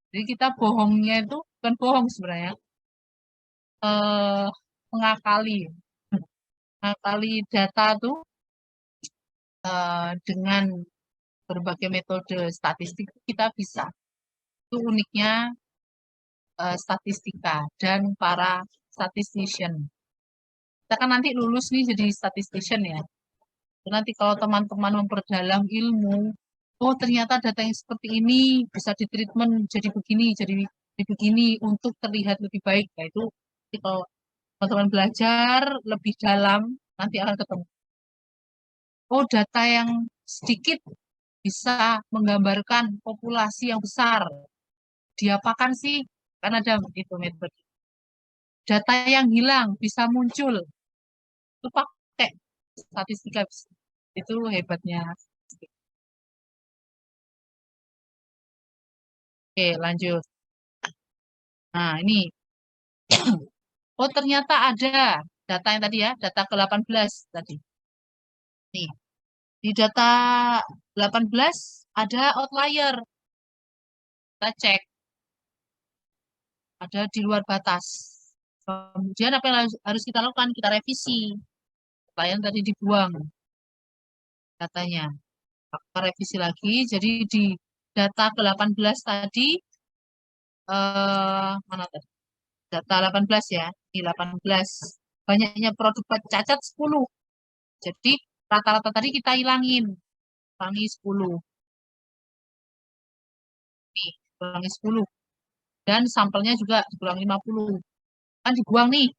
Jadi kita bohongnya itu bukan bohong sebenarnya, mengakali data tuh dengan berbagai metode statistik kita bisa. Itu uniknya statistika dan para statistician. Kita kan nanti lulus nih jadi statistician ya. Nanti kalau teman-teman memperdalam ilmu, oh ternyata data yang seperti ini bisa ditreatment jadi begini, jadi begini untuk terlihat lebih baik. Yaitu kalau teman-teman belajar lebih dalam, nanti akan ketemu. Oh, data yang sedikit bisa menggambarkan populasi yang besar. Diapakan sih? Kan ada itu metode. Data yang hilang bisa muncul. Itu pakai statistika. Itu hebatnya. Oke, lanjut. Nah, ini. Oh, ternyata ada data yang tadi ya, data ke-18 tadi. Nih, di data 18 ada outlier. Kita cek, ada di luar batas. Kemudian apa yang harus kita lakukan? Kita revisi. Outlier tadi dibuang datanya. Kita revisi lagi, jadi di data ke-18 tadi, mana tadi? Data 18 ya, di 18. Banyaknya produk cacat 10. Jadi rata-rata tadi kita hilangin. Kurangi 10. Nih, kurangi 10. Dan sampelnya juga dikurangi 50. Kan dibuang nih.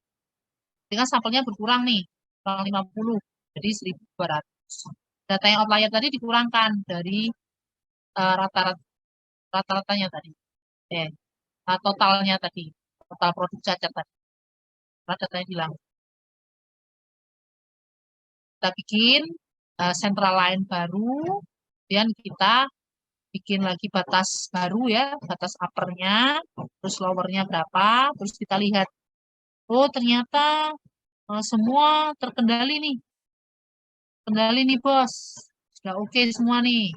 Dengan sampelnya berkurang nih. Kurang 50. Jadi 1.200. Data yang outlier tadi dikurangkan dari rata-ratanya tadi. Totalnya tadi. Total produk cacat tadi. Datanya hilang. Kita bikin central line baru. Kemudian kita bikin lagi batas baru ya, batas uppernya, terus lowernya berapa, terus kita lihat, oh ternyata semua terkendali nih, kendali nih bos, sudah oke semua nih,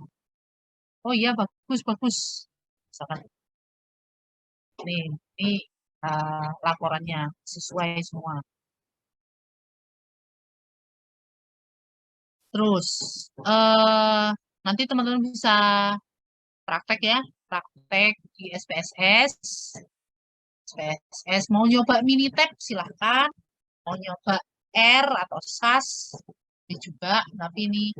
oh iya bagus bagus, misalkan ini laporannya sesuai semua. Terus nanti teman-teman bisa praktek ya, praktek di SPSS. SPSS mau nyoba Minitab silahkan, mau nyoba R atau SAS ini juga, tapi ini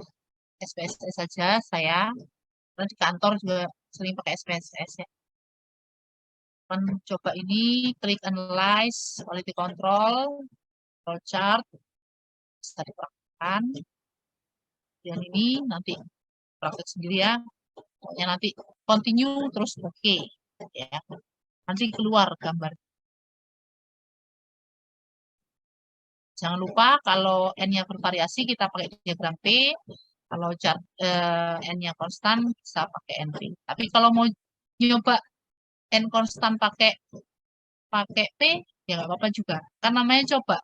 SPSS saja saya, karena di kantor juga sering pakai SPSS ya. Coba ini, klik analyze, quality control, chart, bisa dipraktekkan. Dan ini nanti praktek sendiri ya, pokoknya nanti continue terus oke. Ya. Nanti keluar gambar. Jangan lupa kalau N-nya bervariasi kita pakai diagram P, kalau N-nya konstan bisa pakai NP. Tapi kalau mau nyoba N konstan pakai P, ya nggak apa-apa juga. Kan namanya coba,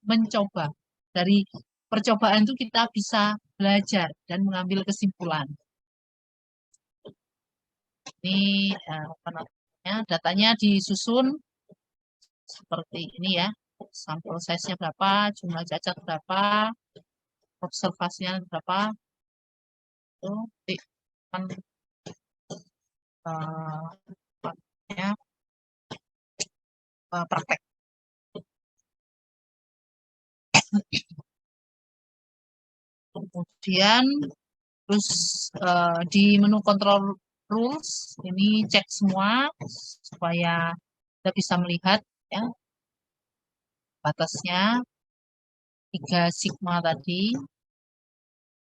mencoba. Dari percobaan itu kita bisa belajar dan mengambil kesimpulan. Ini apa namanya, datanya disusun seperti ini ya. Sampel size-nya berapa, jumlah cacat berapa, observasinya berapa. Itu kan praktek. Kemudian terus di menu control rules ini cek semua supaya kita bisa melihat ya batasnya 3 sigma tadi,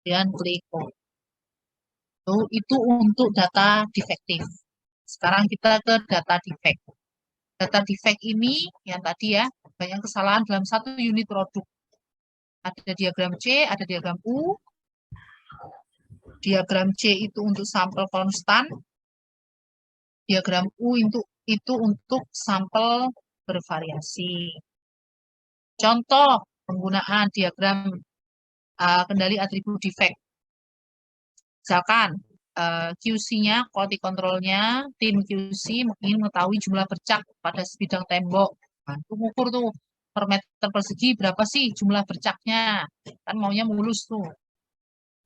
dan klik OK. Itu untuk data defektif. Sekarang kita ke data defect. Data defect ini yang tadi ya, banyak kesalahan dalam satu unit produk. Ada diagram C, ada diagram U. Diagram C itu untuk sampel konstan. Diagram U itu untuk sampel bervariasi. Contoh penggunaan diagram kendali atribut defect. Misalkan QC-nya, quality control-nya, tim QC ingin mengetahui jumlah bercak pada sebidang tembok. Nah, itu ukur tuh per meter persegi berapa sih jumlah bercaknya. Kan maunya mulus tuh.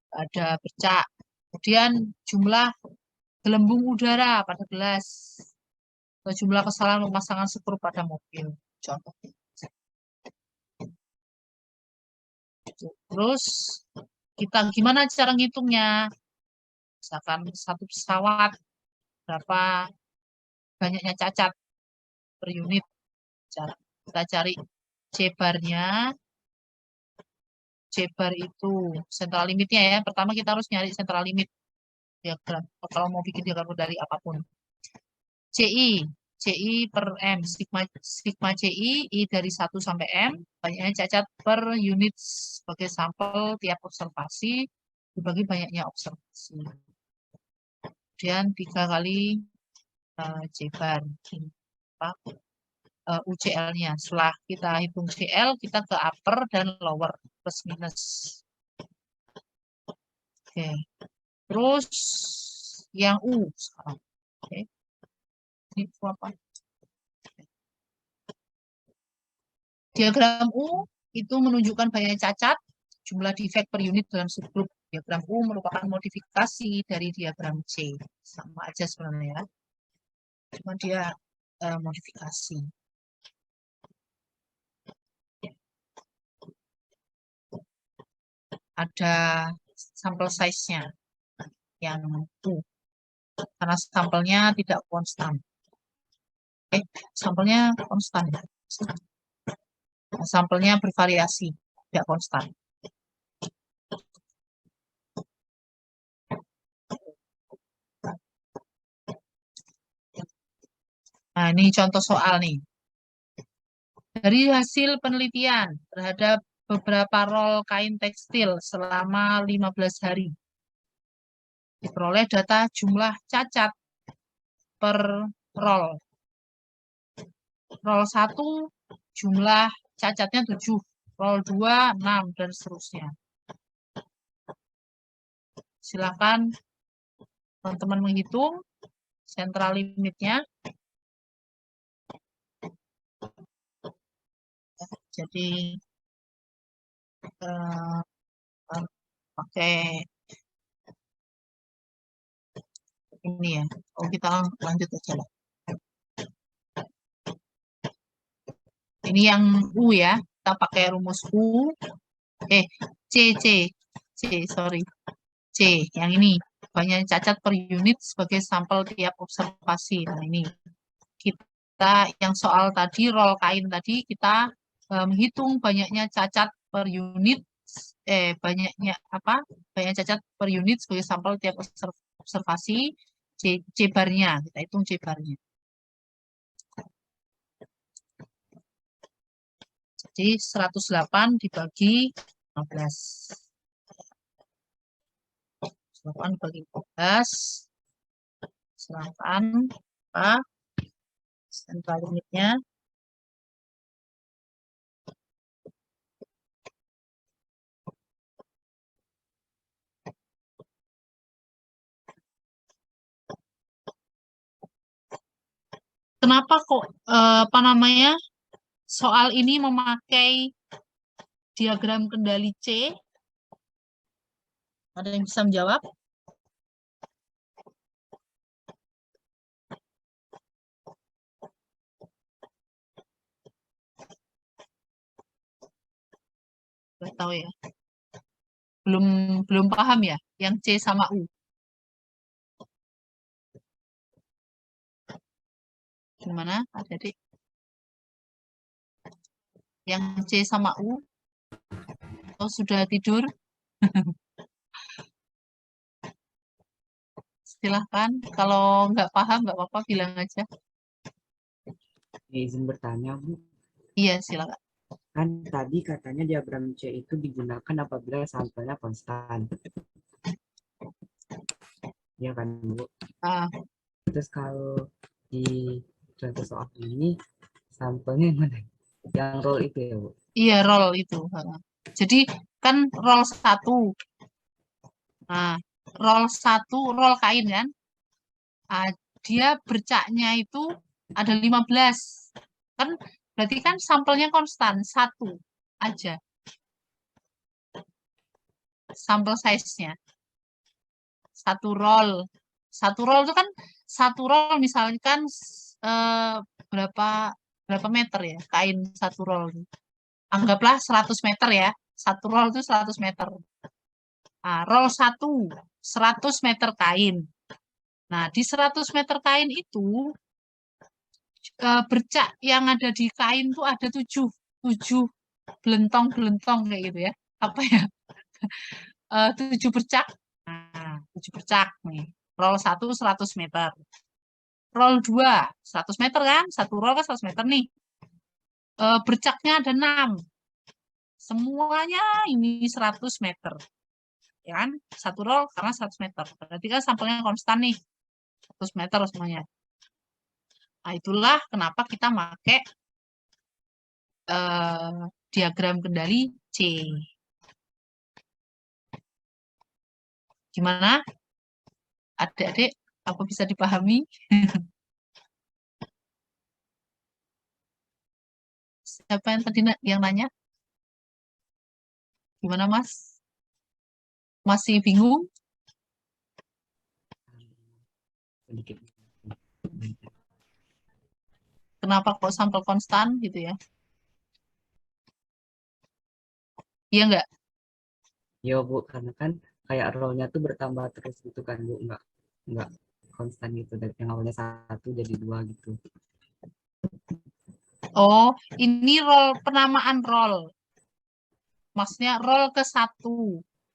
Ada bercak. Kemudian jumlah gelembung udara pada gelas. Atau jumlah kesalahan pemasangan skru pada mobil. Contoh. Terus kita gimana cara ngitungnya? Misalkan satu pesawat berapa banyaknya cacat per unit. Kita cari C-bar-nya. C-bar itu sentral limitnya ya. Pertama kita harus nyari sentral limit diagram. Kalau mau bikin diagram dari apapun. CI per M, sigma CI, I dari 1 sampai M, banyaknya cacat per unit sebagai sampel tiap observasi, dibagi banyaknya observasi. Kemudian 3 kali C-bar, UCL-nya. Setelah kita hitung CL, kita ke upper dan lower, plus minus. Oke. Terus yang U sekarang. Oke. Ini apa? Diagram U itu menunjukkan banyak cacat, jumlah defek per unit dalam subgrup. Diagram U merupakan modifikasi dari diagram C. Sama aja sebenarnya. Cuma dia modifikasi. Ada sampel size-nya yang U. Karena sampelnya tidak konstan. Sampelnya konstan. Sampelnya bervariasi, tidak konstan. Nah, ini contoh soal nih. Dari hasil penelitian terhadap beberapa rol kain tekstil selama 15 hari, diperoleh data jumlah cacat per rol. Rol 1 jumlah cacatnya 7, rol 2 6 dan seterusnya. Silakan teman-teman menghitung sentral limitnya. Jadi pakai ini ya. Oh, kita lanjut aja lah. Ini yang U ya. Kita pakai rumus U. sorry. C, yang ini. Banyak cacat per unit sebagai sampel tiap observasi. Nah, ini. Kita yang soal tadi, rol kain tadi, kita menghitung banyaknya cacat per unit. Banyaknya cacat per unit sebagai sampel tiap observasi. C-bar-nya. Kita hitung C-bar-nya. Jadi 108 dibagi 15. 108 dibagi 15. Silakan apa? Sentral limitnya. Kenapa kok soal ini memakai diagram kendali C? Ada yang bisa menjawab? Nggak tahu ya. Belum paham ya yang C sama U. Gimana Adik? Yang C sama U? Oh, sudah tidur? Silahkan. Kalau nggak paham, nggak apa-apa, bilang aja. Izin bertanya, Bu. Iya, silakan. Kan tadi katanya diagram C itu digunakan apabila sampelnya konstan. Ya kan, Bu? Terus kalau di contoh soal ini, sampelnya mana? Yang roll itu ya, Bu? Iya, roll itu. Jadi kan roll 1. Nah, roll 1, roll kain kan. Dia bercaknya itu ada 15. Kan berarti kan sampelnya konstan, 1 aja. Sampel size-nya. 1 roll. 1 roll itu kan 1 roll misalkan berapa meter ya kain 1 roll. Anggaplah 100 meter ya. 1 roll itu 100 meter. Nah, roll 1 100 meter kain. Nah, di 100 meter kain itu bercak yang ada di kain tuh ada 7 belentong kayak gitu ya. Apa ya? 7 bercak. Nah, 7 bercak nih. Roll 1 100 meter. Roll 2 100 meter kan? Satu roll kan 100 meter nih. Bercaknya ada 6. Semuanya ini 100 meter. Ya kan? Satu roll karena 100 meter. Berarti kan sampelnya konstan nih. 100 meter semuanya. Nah, itulah kenapa kita pakai diagram kendali C. Gimana? Adik-adik, apa bisa dipahami? Siapa yang tadi yang nanya? Gimana, Mas? Masih bingung? Sedikit. Kenapa kok sampel konstan gitu ya? Iya enggak? Ya Bu, karena kan kayak rollnya tuh bertambah terus gitu kan Bu, nggak konstan gitu, dari yang awalnya 1 jadi 2 gitu. Oh, ini roll, penamaan roll. Maksudnya roll ke-1,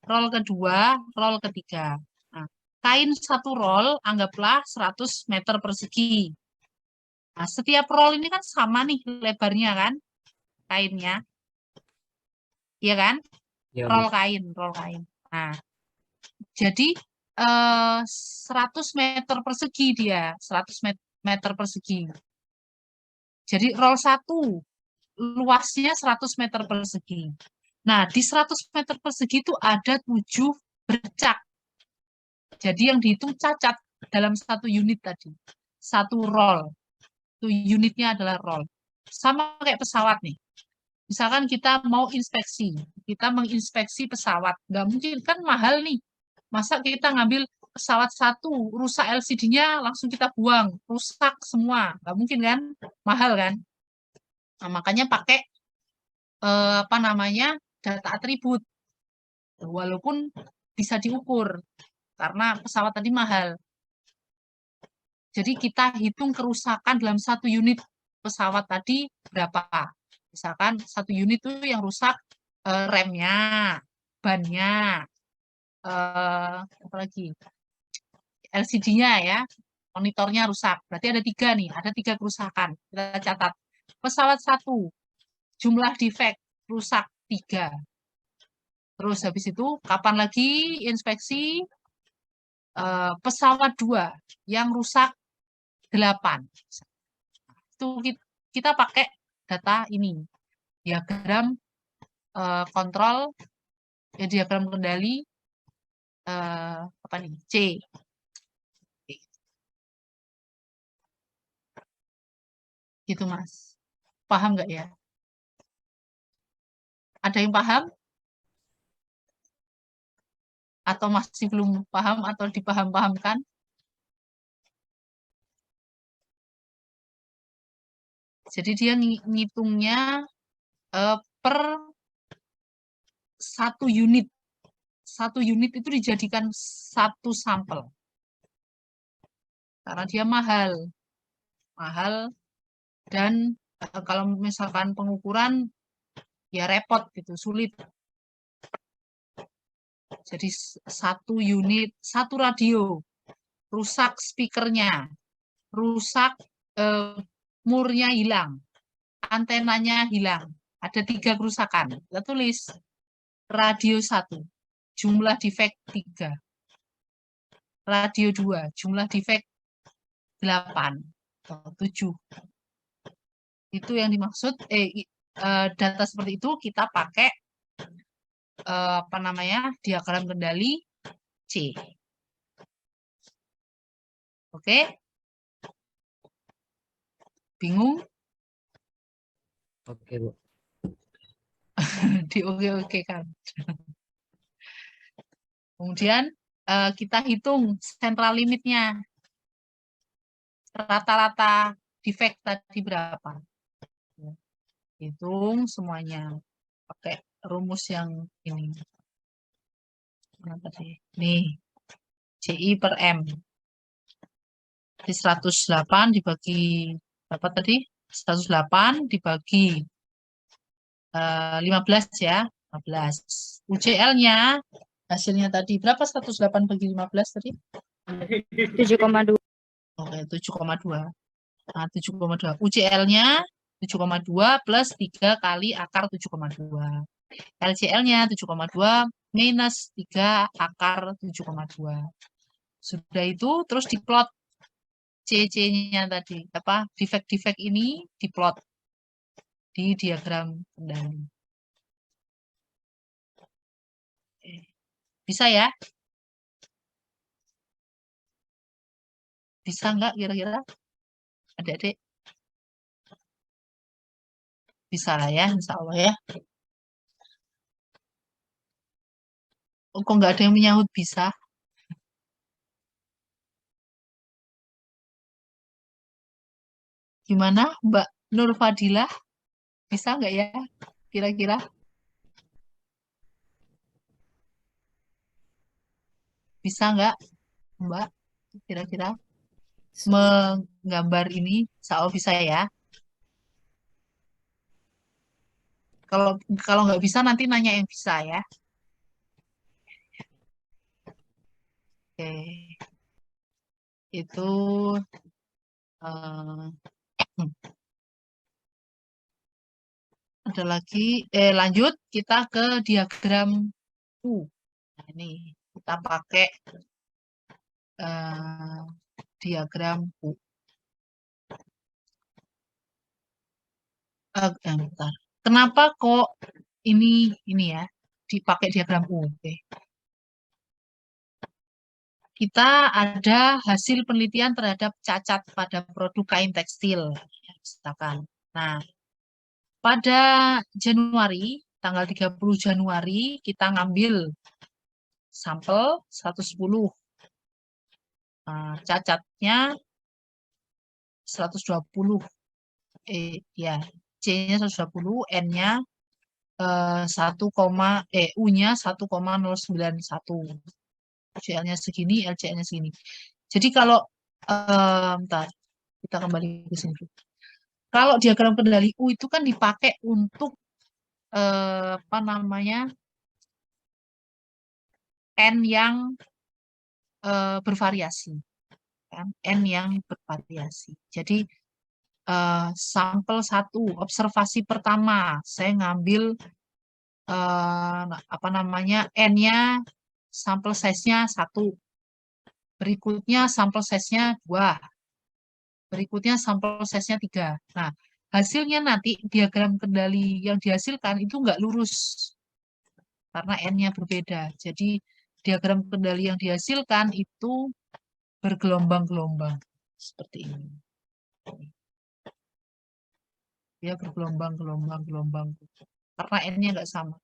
roll kedua, roll ketiga. Nah, kain 1 roll anggaplah 100 meter persegi. Nah, setiap roll ini kan sama nih lebarnya kan, kainnya. Iya kan? Ya Bu. Roll kain. Nah, jadi 100 meter persegi dia, 100 meter persegi. Jadi roll 1 luasnya 100 meter persegi. Nah, di 100 meter persegi itu ada 7 bercak. Jadi yang dihitung cacat dalam 1 unit tadi. 1 roll. Itu unitnya adalah roll. Sama kayak pesawat nih. Misalkan kita mau inspeksi. Kita menginspeksi pesawat. Nggak mungkin, kan mahal nih. Masa kita ngambil pesawat 1, rusak LCD-nya, langsung kita buang. Rusak semua. Nggak mungkin kan? Mahal kan? Nah, makanya pakai apa namanya, data atribut. Walaupun bisa diukur. Karena pesawat tadi mahal. Jadi kita hitung kerusakan dalam 1 unit pesawat tadi berapa. Misalkan 1 unit itu yang rusak remnya, bannya, apa lagi, LCD-nya ya, monitornya rusak. Berarti ada 3 nih, ada 3 kerusakan. Kita catat. Pesawat 1, jumlah defect rusak 3. Terus habis itu kapan lagi inspeksi pesawat 2 yang rusak 8. Itu kita pakai data ini, diagram kontrol, diagram kendali apa nih, C. Gitu Mas. Paham nggak ya? Ada yang paham? Atau masih belum paham atau dipaham-pahamkan? Jadi dia ngitungnya per 1 unit. 1 unit itu dijadikan 1 sampel. Karena dia mahal. Mahal dan kalau misalkan pengukuran ya repot gitu, sulit. Jadi 1 unit, 1 radio, rusak speakernya, rusak murnya hilang, antenanya hilang, ada 3 kerusakan. Kita tulis radio 1, jumlah defect 3. Radio 2, jumlah defect 8 atau 7. Itu yang dimaksud, data seperti itu kita pakai apa namanya, diagram kendali C. Oke? Bingung? Oke Bu. Di oke kan. Kemudian kita hitung central limitnya. Rata-rata defect tadi berapa? Hitung semuanya. Pakai rumus yang ini. Apa sih? Nih. CI per M. Jadi 108 dibagi Berapa tadi? 108 dibagi 15 ya. 15. UCL-nya hasilnya tadi berapa? 108 bagi 15 tadi? 7,2. Oke, 7,2. Nah, 7,2. UCL-nya 7,2 plus 3 kali akar 7,2. LCL-nya 7,2 minus 3 akar 7,2. Sudah itu terus diplot C-nya tadi. Apa? Defek-defek ini diplot di diagram kendali. Bisa ya? Bisa nggak kira-kira? Adik-adik? Bisa lah ya, insya Allah ya. Oh, kok nggak ada yang menyahut bisa? Gimana Mbak Nur Fadilah? Bisa nggak ya? Kira-kira? Bisa nggak Mbak? Kira-kira? Menggambar ini? Insya Allah bisa ya. Kalau kalau nggak bisa nanti nanya yang bisa ya. Oke. Itu ada lagi, lanjut kita ke diagram U. Nah, ini kita pakai diagram U. Bentar. Kenapa kok ini ya dipakai diagram U? Oke. Kita ada hasil penelitian terhadap cacat pada produk kain tekstil, ya, misalkan. Nah, pada Januari, tanggal 30 Januari, kita ngambil sampel 110. Cacatnya 120. Ya, C-nya 120, N-nya U-nya 1,091. UCL-nya segini, LCL-nya segini. Jadi kalau bentar, kita kembali ke sini. Kalau diagram kendali U itu kan dipakai untuk apa namanya? N yang bervariasi. Kan? N yang bervariasi. Jadi sampel 1, observasi pertama, saya ngambil apa namanya? N-nya sampel size-nya 1. Berikutnya sampel size-nya 2. Berikutnya sampel size-nya 3. Nah, hasilnya nanti diagram kendali yang dihasilkan itu nggak lurus. Karena N-nya berbeda. Jadi diagram kendali yang dihasilkan itu bergelombang-gelombang. Seperti ini. Dia bergelombang-gelombang-gelombang. Karena N-nya nggak sama.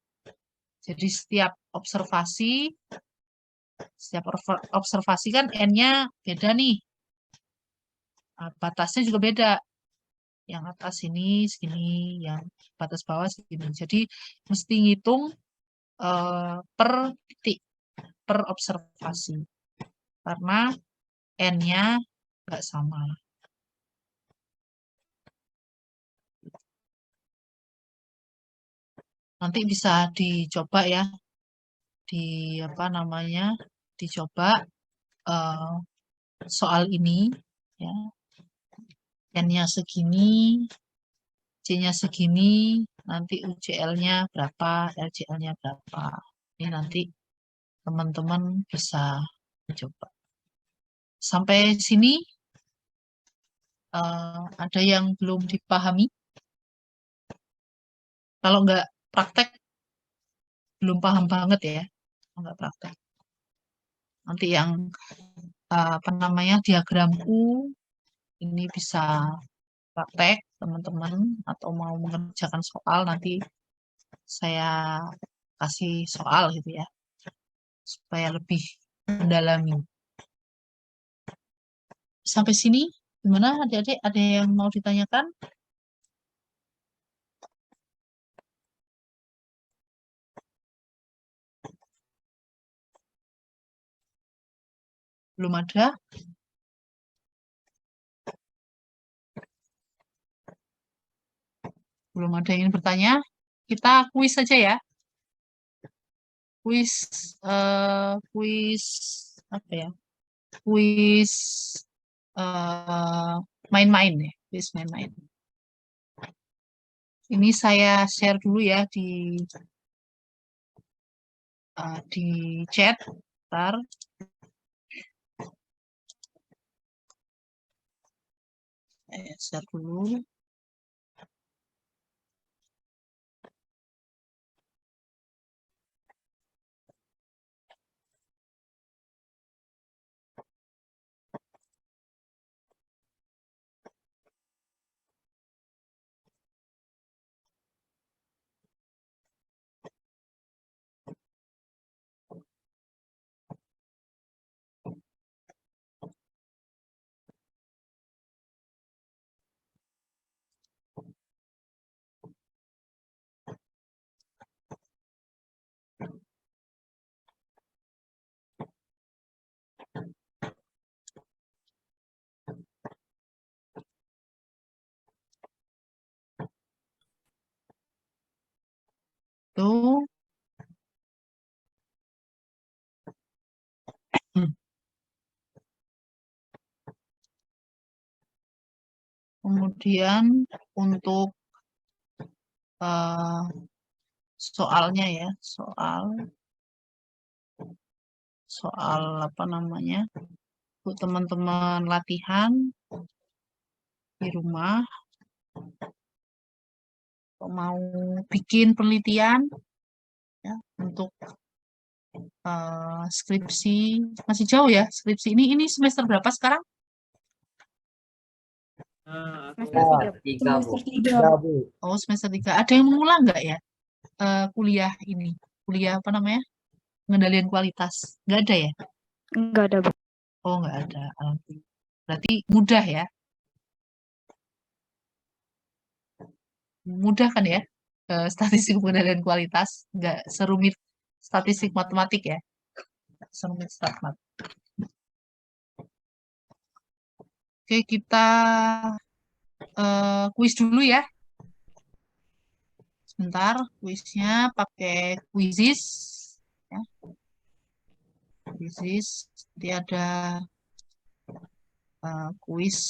Jadi setiap observasi kan N-nya beda nih. Batasnya juga beda. Yang atas ini segini, yang batas bawah segini. Jadi mesti ngitung per titik, per observasi. Karena N-nya nggak sama. Nanti bisa dicoba ya. Di apa namanya? Dicoba soal ini ya. N-nya segini, C-nya segini, nanti UCL-nya berapa, LCL-nya berapa. Ini nanti teman-teman bisa coba. Sampai sini ada yang belum dipahami? Kalau nggak praktek, belum paham banget ya. Nggak praktek. Nanti yang apa namanya diagram U, ini bisa praktek teman-teman atau mau mengerjakan soal nanti saya kasih soal gitu ya supaya lebih mendalami. Sampai sini gimana adik-adik? Ada yang mau ditanyakan? Belum ada? Belum ada yang ingin bertanya? Kita kuis saja ya. Kuis, kuis apa ya? Kuis main-main ya. Kuis main-main. Ini saya share dulu ya di chat. Ntar. Saya share dulu. Tuh. Kemudian untuk soalnya ya, soal apa namanya, untuk teman-teman latihan di rumah, mau bikin penelitian ya, untuk skripsi, masih jauh ya skripsi ini semester berapa sekarang? Semester tiga. 3, Bu. Semester tiga. Oh, semester 3. Ada yang mengulang nggak ya kuliah ini? Kuliah apa namanya? Pengendalian kualitas. Nggak ada ya? Enggak ada, Bu. Oh, nggak ada. Alhamdulillah. Berarti mudah ya? Mudah kan ya? Statistik pengendalian kualitas. Nggak serumit statistik matematik ya? Serumit stat. Oke, kita kuis dulu ya. Sebentar, kuisnya pakai Quizizz. Ya. Quizizz. Jadi ada kuis.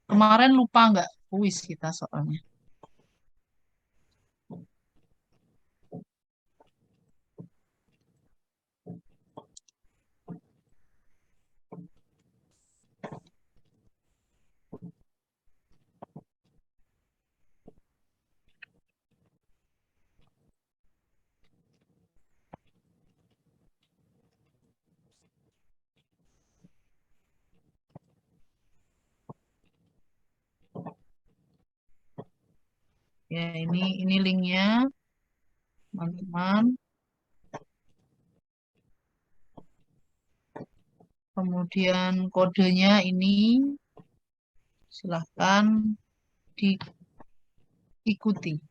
Kemarin lupa nggak kuis kita soalnya. Ya, ini linknya, teman-teman. Kemudian kodenya ini silahkan diikuti,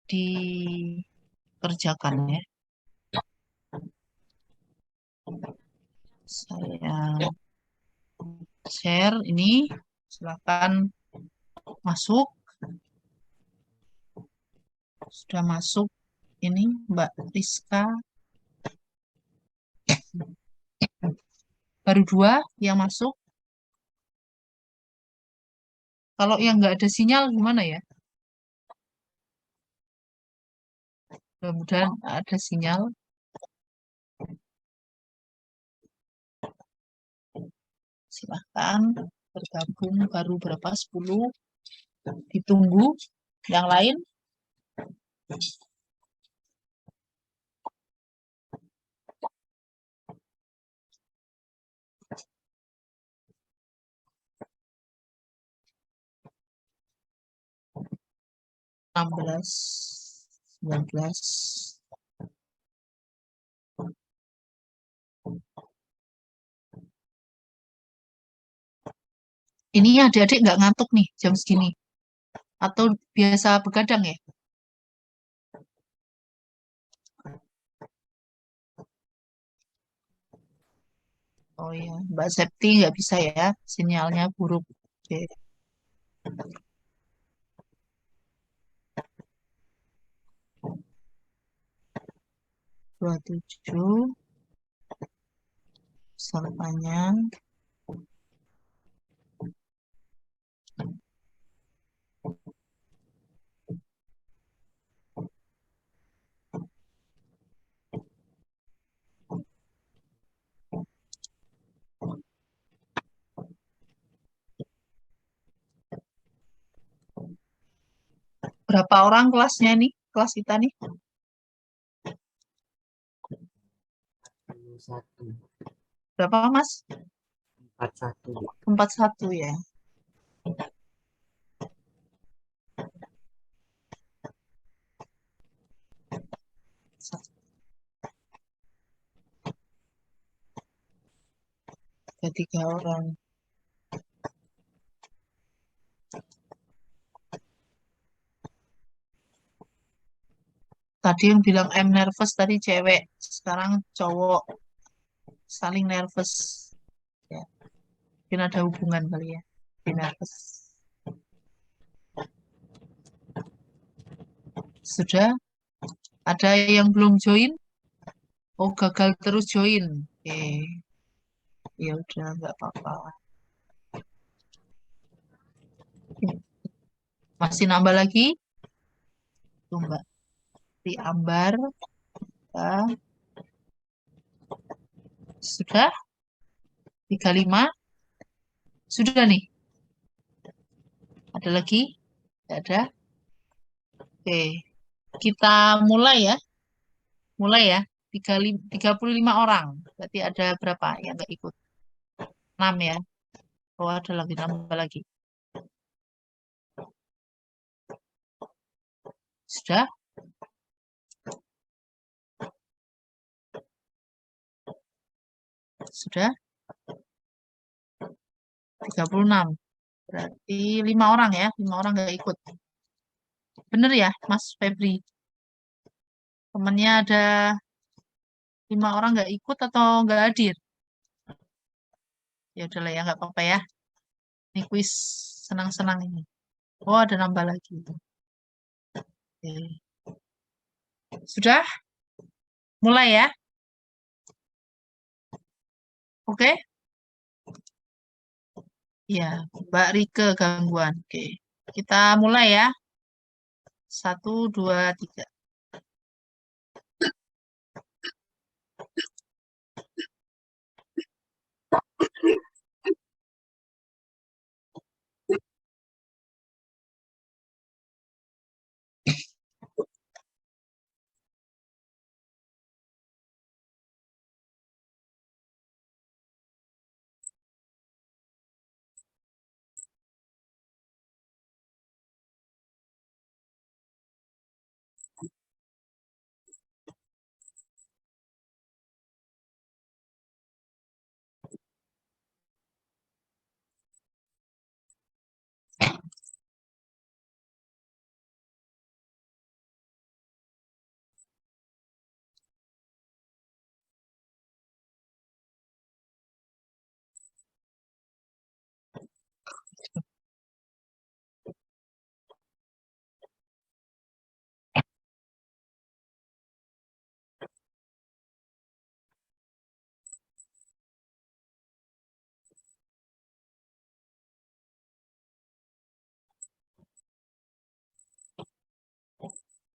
dikerjakan ya. Saya share ini, silahkan masuk. Sudah masuk ini Mbak Rizka. Baru 2 yang masuk. Kalau yang nggak ada sinyal gimana ya? Mudah-mudahan ada sinyal. Silahkan bergabung, baru berapa? 10. Ditunggu. Yang lain? Enam belas, 19. Ini adik-adik nggak ngantuk nih jam segini? Atau biasa begadang ya? Oh iya, Mbak Septi nggak bisa ya, sinyalnya buruk. Oke. 27 pesertanya. Berapa orang kelasnya nih? Kelas kita nih? 41. Berapa, Mas? 41. 41 ya. Ada 3 orang. Tadi yang bilang I'm nervous tadi cewek, sekarang cowok saling nervous. Ya, mungkin ada hubungan kali ya. Di nervous. Sudah? Ada yang belum join? Oh, gagal terus join. Oke. Ya udah, nggak apa-apa. Masih nambah lagi? Tuh, Mbak. Di Ambar. Ya. Sudah? 35? Sudah nih? Ada lagi? Tidak ada? Oke. Kita mulai ya. Mulai ya. 35 orang. Berarti ada berapa yang nggak ikut? 6 ya. Oh, ada lagi, nambah lagi. Sudah? Sudah? 36. Berarti 5 orang ya. 5 orang nggak ikut. Bener ya, Mas Febri? Temennya ada 5 orang nggak ikut atau nggak hadir? Ya udahlah ya, nggak apa-apa ya. Ini kuis senang-senang ini. Oh, ada nambah lagi. Oke. Sudah? Mulai ya? Oke? Ya, Mbak Rike gangguan. Oke. Kita mulai ya. 1, 2, 3.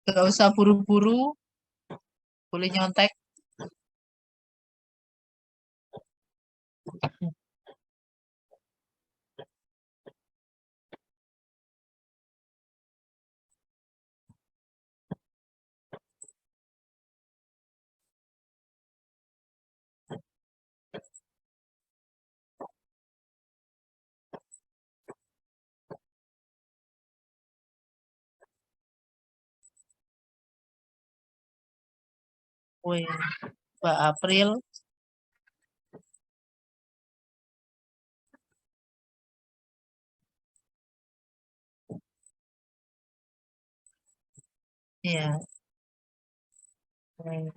Nggak usah buru-buru. Boleh nyontek. Wih, Mbak April. Iya. Hmm.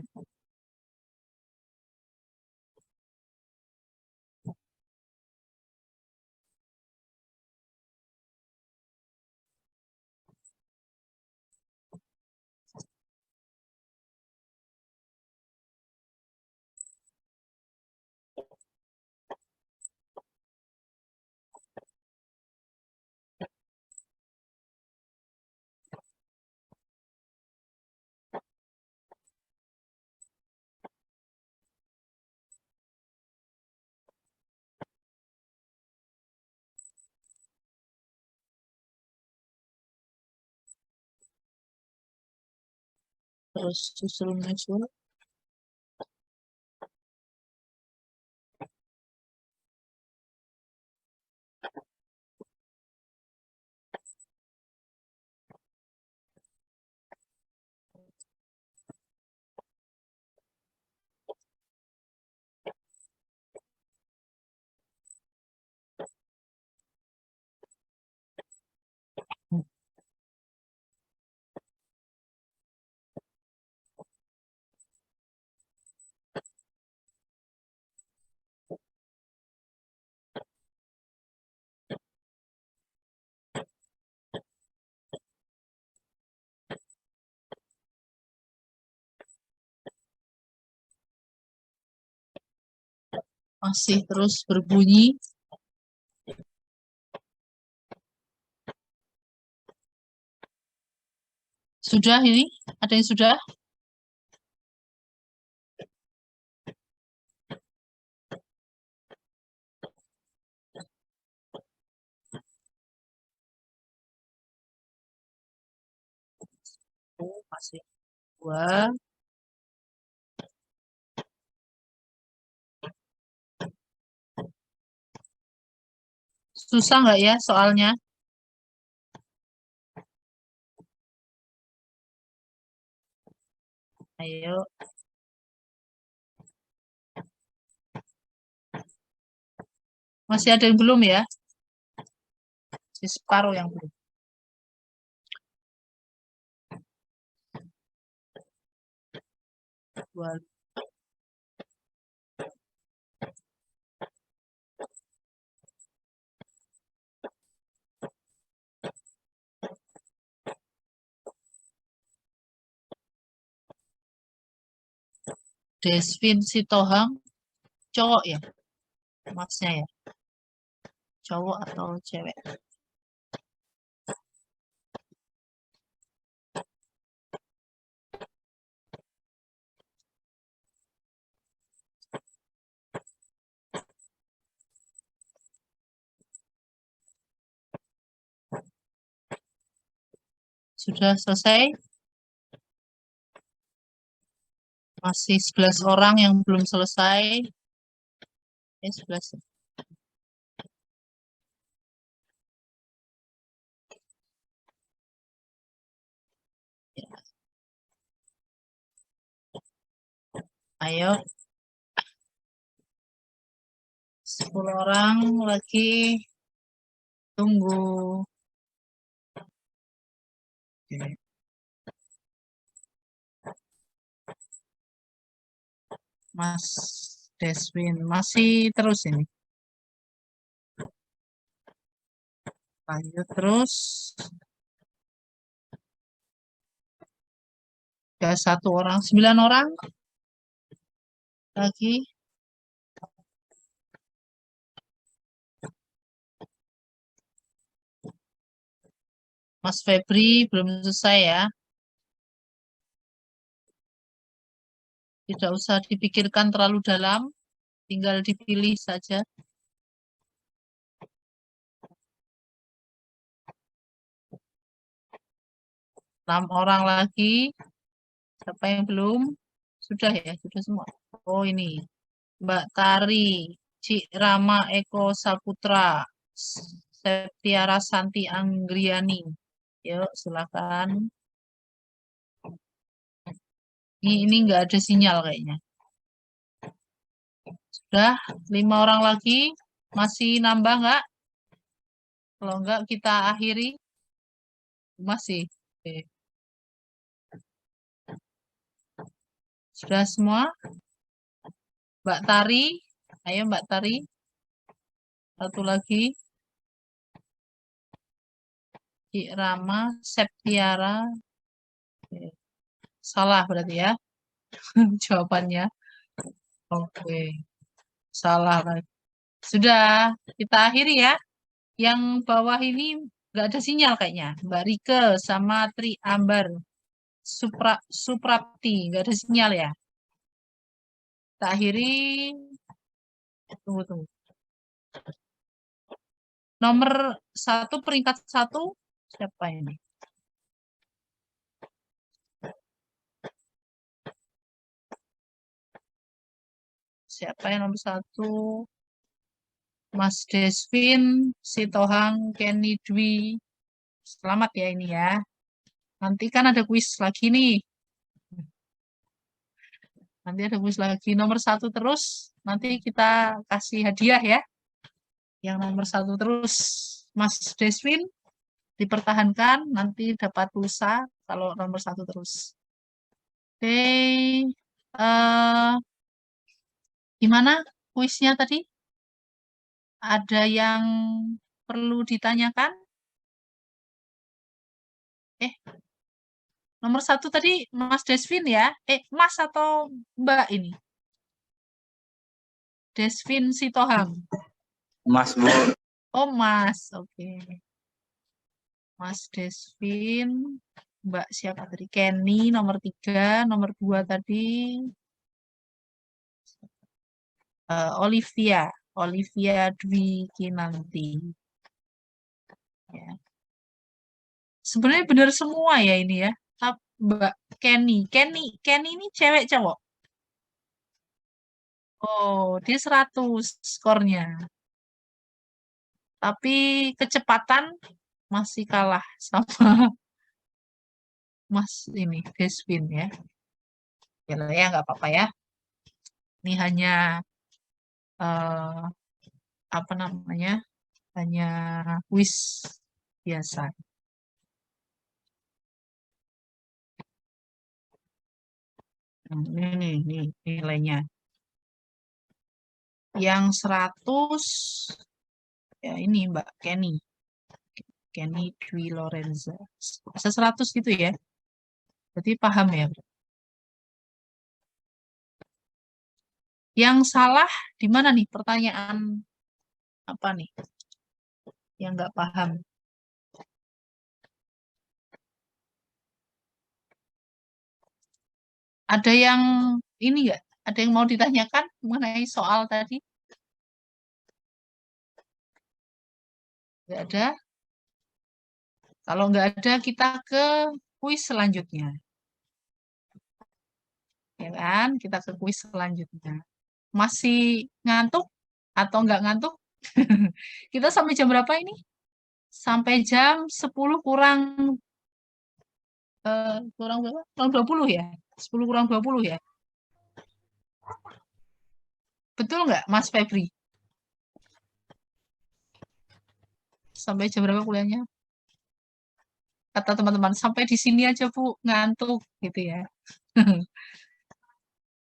Terus susul-nyusul. Masih terus berbunyi. Sudah ini? Ada yang sudah? Oh, masih 2. Susah nggak ya soalnya? Ayo. Masih ada yang belum ya? Separuh yang belum. Dua. Desvin Sitohang cowok ya? Maksudnya ya? Cowok atau cewek? Sudah selesai? Masih 11 orang yang belum selesai. 11. Ayo. 10 orang lagi. Tunggu. Oke. Mas Deswin masih terus ini. Lanjut terus. Ya 1 orang, 9 orang lagi. Mas Febri belum selesai ya. Tidak usah dipikirkan terlalu dalam, tinggal dipilih saja. 6 orang lagi. Siapa yang belum? Sudah ya, sudah semua. Oh ini, Mbak Tari, Cik Rama Eko Saputra, Septiara Santi Anggriani. Yuk, silakan. Ini nggak ada sinyal kayaknya. Sudah, 5 orang lagi. Masih nambah nggak? Kalau nggak, kita akhiri. Masih. Oke. Sudah semua? Mbak Tari. Ayo Mbak Tari. Satu lagi. Cik Rama, Septiara. Oke. Salah berarti ya. Jawabannya. Oke. Salah lagi. Sudah, kita akhiri ya. Yang bawah ini nggak ada sinyal kayaknya. Mbak Rike sama Tri Ambar. Suprapti, nggak ada sinyal ya. Kita akhiri. Tunggu. Nomor 1, peringkat 1, siapa ini? Siapa yang nomor 1? Mas Desvin, Sitohang, Kenny Dwi. Selamat ya ini ya. Nanti kan ada kuis lagi nih. Nanti ada kuis lagi. Nomor 1 terus. Nanti kita kasih hadiah ya. Yang nomor 1 terus. Mas Desvin dipertahankan. Nanti dapat pulsa kalau nomor 1 terus. Oke. Gimana kuisnya tadi? Ada yang perlu ditanyakan? Nomor 1 tadi Mas Desvin ya? Mas atau Mbak ini? Desvin Sitohang. Mas, Bu. Oh, Mas. Oke. Mas Desvin. Mbak siapa tadi? Kenny nomor 3. Nomor 2 tadi. Olivia. Olivia Dwi Kinanti. Ya. Sebenarnya benar semua ya ini ya. Mbak Kenny. Kenny ini cewek cowok? Oh, dia 100 skornya. Tapi kecepatan masih kalah sama Mas ini, Desvin ya. Ya lah ya, nggak apa-apa ya. Ini hanya apa namanya? Hanya kuis biasa. Ini nih nilainya. Yang 100 ya ini Mbak Kenny. Kenny Dwi Lorenza. Bisa 100 gitu ya. Berarti paham ya. Yang salah di mana nih? Pertanyaan apa nih? Yang nggak paham. Ada yang ini nggak? Ada yang mau ditanyakan mengenai soal tadi? Nggak ada? Kalau nggak ada, kita ke kuis selanjutnya. Ya kan? Kita ke kuis selanjutnya. Masih ngantuk atau nggak ngantuk? Kita sampai jam berapa ini? Sampai jam 10 kurang kurang berapa? Kurang 20 ya? 10 kurang 20 ya? Betul nggak, Mas Febri? Sampai jam berapa kuliahnya? Kata teman-teman, sampai di sini aja Bu, ngantuk gitu ya.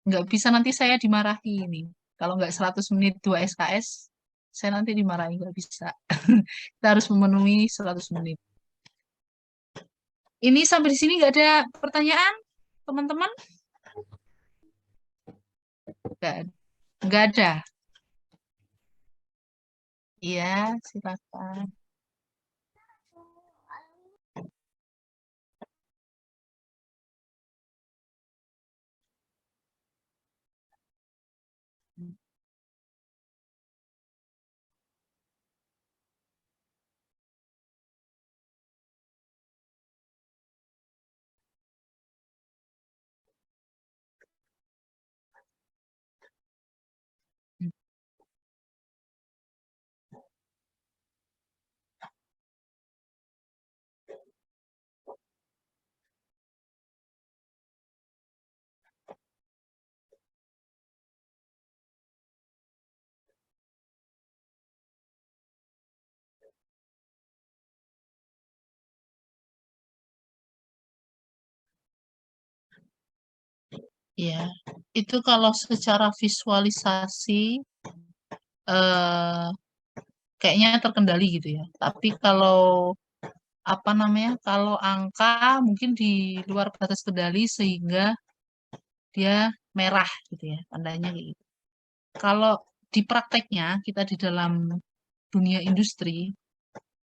Nggak bisa, nanti saya dimarahi ini. Kalau nggak 100 menit 2 SKS, saya nanti dimarahi, nggak bisa. Kita harus memenuhi 100 menit. Ini sampai di sini nggak ada pertanyaan, teman-teman? Nggak ada. Iya, silakan. Ya, itu kalau secara visualisasi kayaknya terkendali gitu ya. Tapi kalau apa namanya? Kalau angka mungkin di luar batas kendali sehingga dia merah gitu ya, tandanya kayak gitu. Kalau di prakteknya kita di dalam dunia industri,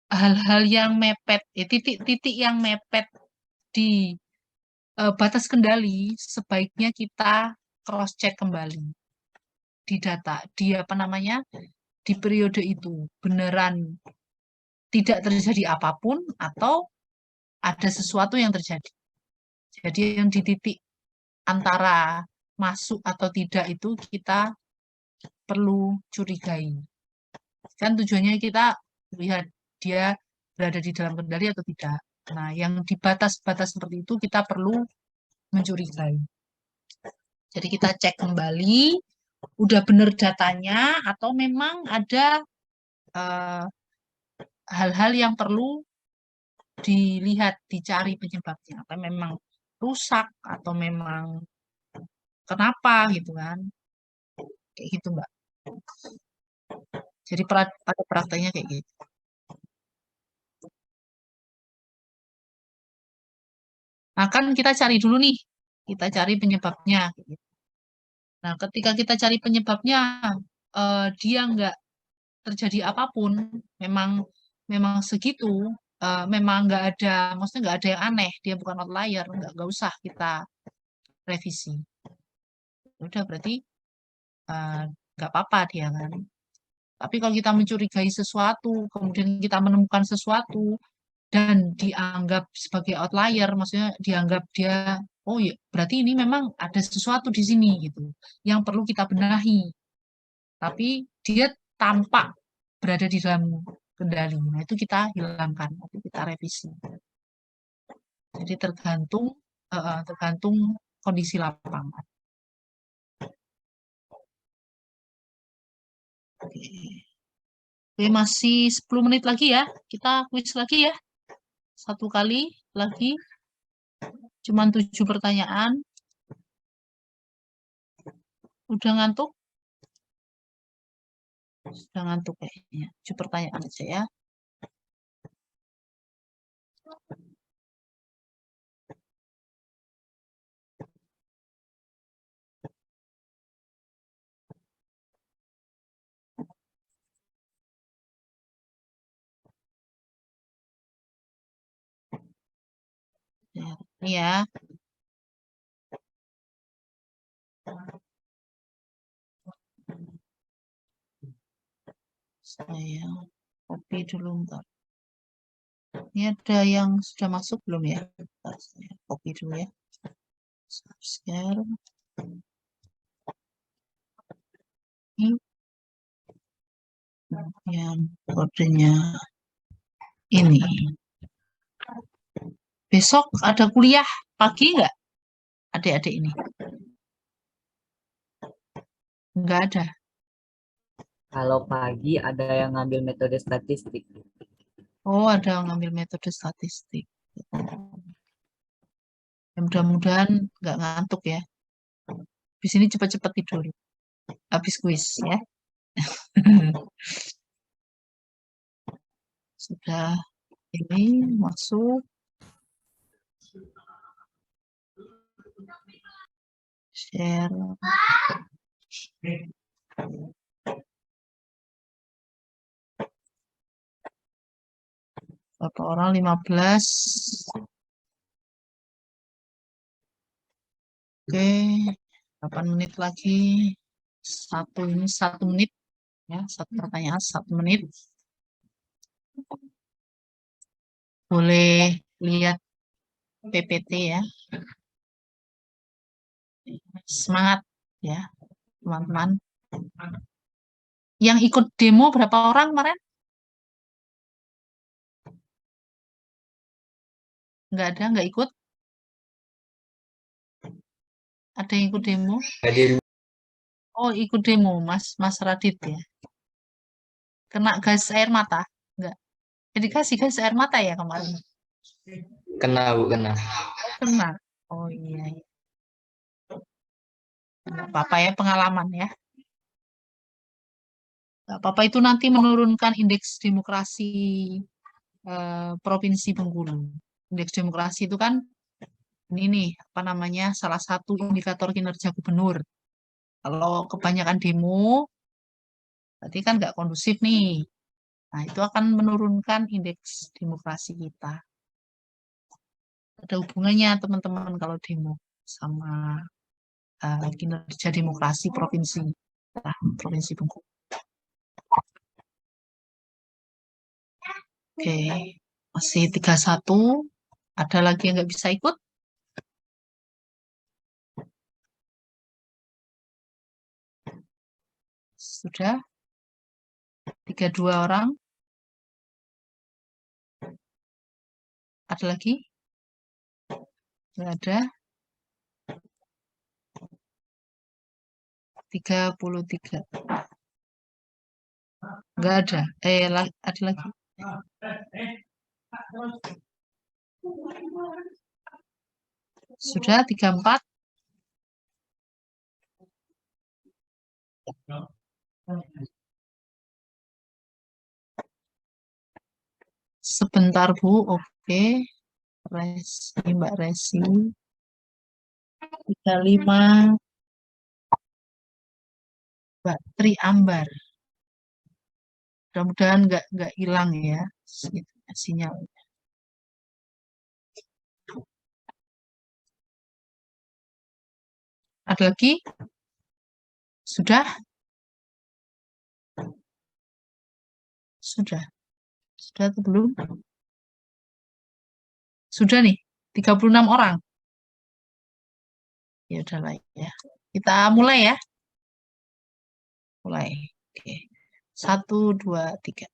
hal-hal yang mepet, titik-titik yang mepet di batas kendali sebaiknya kita cross check kembali di data, di apa namanya, di periode itu beneran tidak terjadi apapun atau ada sesuatu yang terjadi. Jadi yang di titik antara masuk atau tidak itu kita perlu curigai. Kan tujuannya kita lihat dia berada di dalam kendali atau tidak. Nah, yang di batas-batas seperti itu kita perlu mencurigai. Jadi kita cek kembali, udah benar datanya atau memang ada hal-hal yang perlu dilihat, dicari penyebabnya. Apa memang rusak atau memang kenapa gitu kan. Kayak gitu, Mbak. Jadi pada prakteknya kayak gitu. Nah, kan kita cari dulu nih. Kita cari penyebabnya. Nah, ketika kita cari penyebabnya, dia nggak terjadi apapun, memang segitu, memang nggak ada, maksudnya nggak ada yang aneh, dia bukan outlier, nggak usah kita revisi. Udah berarti nggak apa-apa dia kan. Tapi kalau kita mencurigai sesuatu, kemudian kita menemukan sesuatu, dan dianggap sebagai outlier, maksudnya dianggap dia, oh ya, berarti ini memang ada sesuatu di sini gitu, yang perlu kita benahi. Tapi dia tampak berada di dalam kendali. Nah, itu kita hilangkan, itu kita revisi. Jadi tergantung kondisi lapangan. Oke, masih 10 menit lagi ya. Kita quiz lagi ya. Satu kali lagi. Cuman 7 pertanyaan. Udah ngantuk? Sudah ngantuk kayaknya. 7 pertanyaan aja ya. Ini ya. Saya copy dulu ntar. Ini ada yang sudah masuk belum ya? Bentar, saya copy dulu ya. Share. Ini yang kodenya ini. Besok ada kuliah pagi nggak? Adik-adik ini? Nggak ada. Kalau pagi ada yang ngambil metode statistik. Oh, ada ngambil metode statistik. Ya, mudah-mudahan nggak ngantuk ya. Di sini cepat-cepat tidur. Habis kuis ya. Sudah ini masuk. Share. Berapa orang? 15. Oke, 8 menit lagi. Ini 1 menit. Ya, satu pertanyaan 1 menit. Boleh lihat PPT ya. Semangat ya, teman-teman. Yang ikut demo berapa orang kemarin? Nggak ikut? Ada yang ikut demo? Hadir. Oh, ikut demo, Mas Radit ya. Kena gas air mata? Enggak. Jadi kasih gas air mata ya kemarin? Kena, Bu, kena. Oh, kena. Oh iya. Nggak apa-apa ya, pengalaman ya. Nggak apa-apa, itu nanti menurunkan indeks demokrasi Provinsi Bengkulu. Indeks demokrasi itu kan ini nih, apa namanya, salah satu indikator kinerja gubernur. Kalau kebanyakan demo, berarti kan nggak kondusif nih. Nah, itu akan menurunkan indeks demokrasi kita. Ada hubungannya teman-teman kalau demo sama kinerja demokrasi provinsi. Nah, Provinsi Bengkulu. Oke, masih 31. Ada lagi yang nggak bisa ikut? Sudah? 32 orang? Ada lagi? Nggak ada. 33. Nggak ada. Ada lagi. Sudah 34. Sebentar Bu, oke. Mbak Resi. 35. Mbak Tri Ambar. Mudah-mudahan nggak hilang ya sinyalnya. Ada lagi? Sudah? Sudah. Sudah atau belum? Sudah nih, 36 orang. Ya udahlah ya. Kita mulai ya. Mulai. Oke. 1, 2, 3.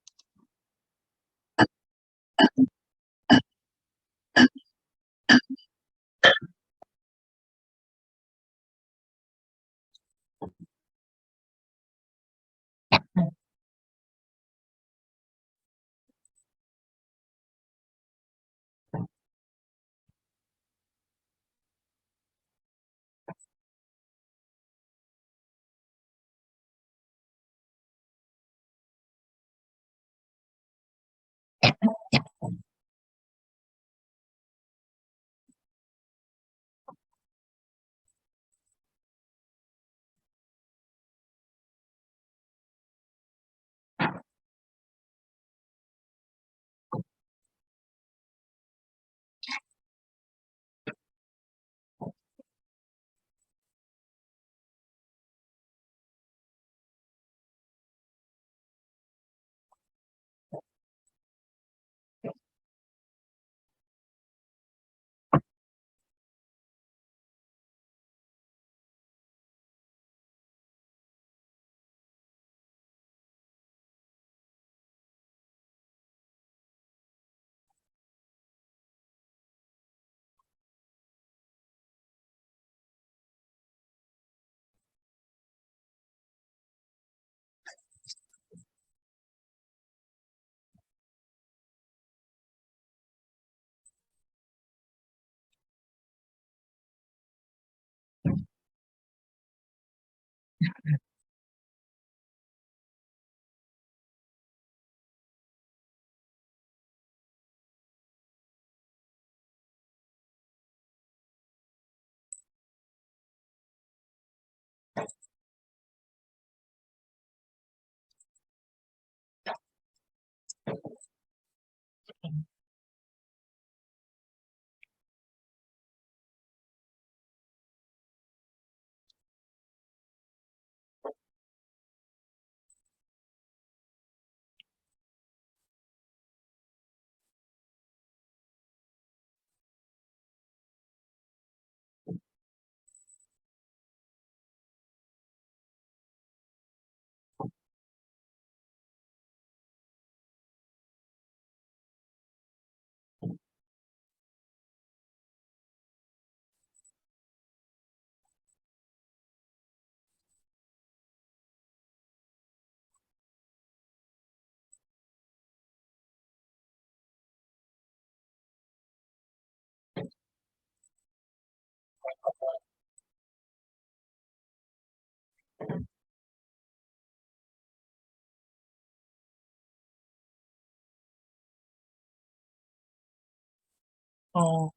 Oh,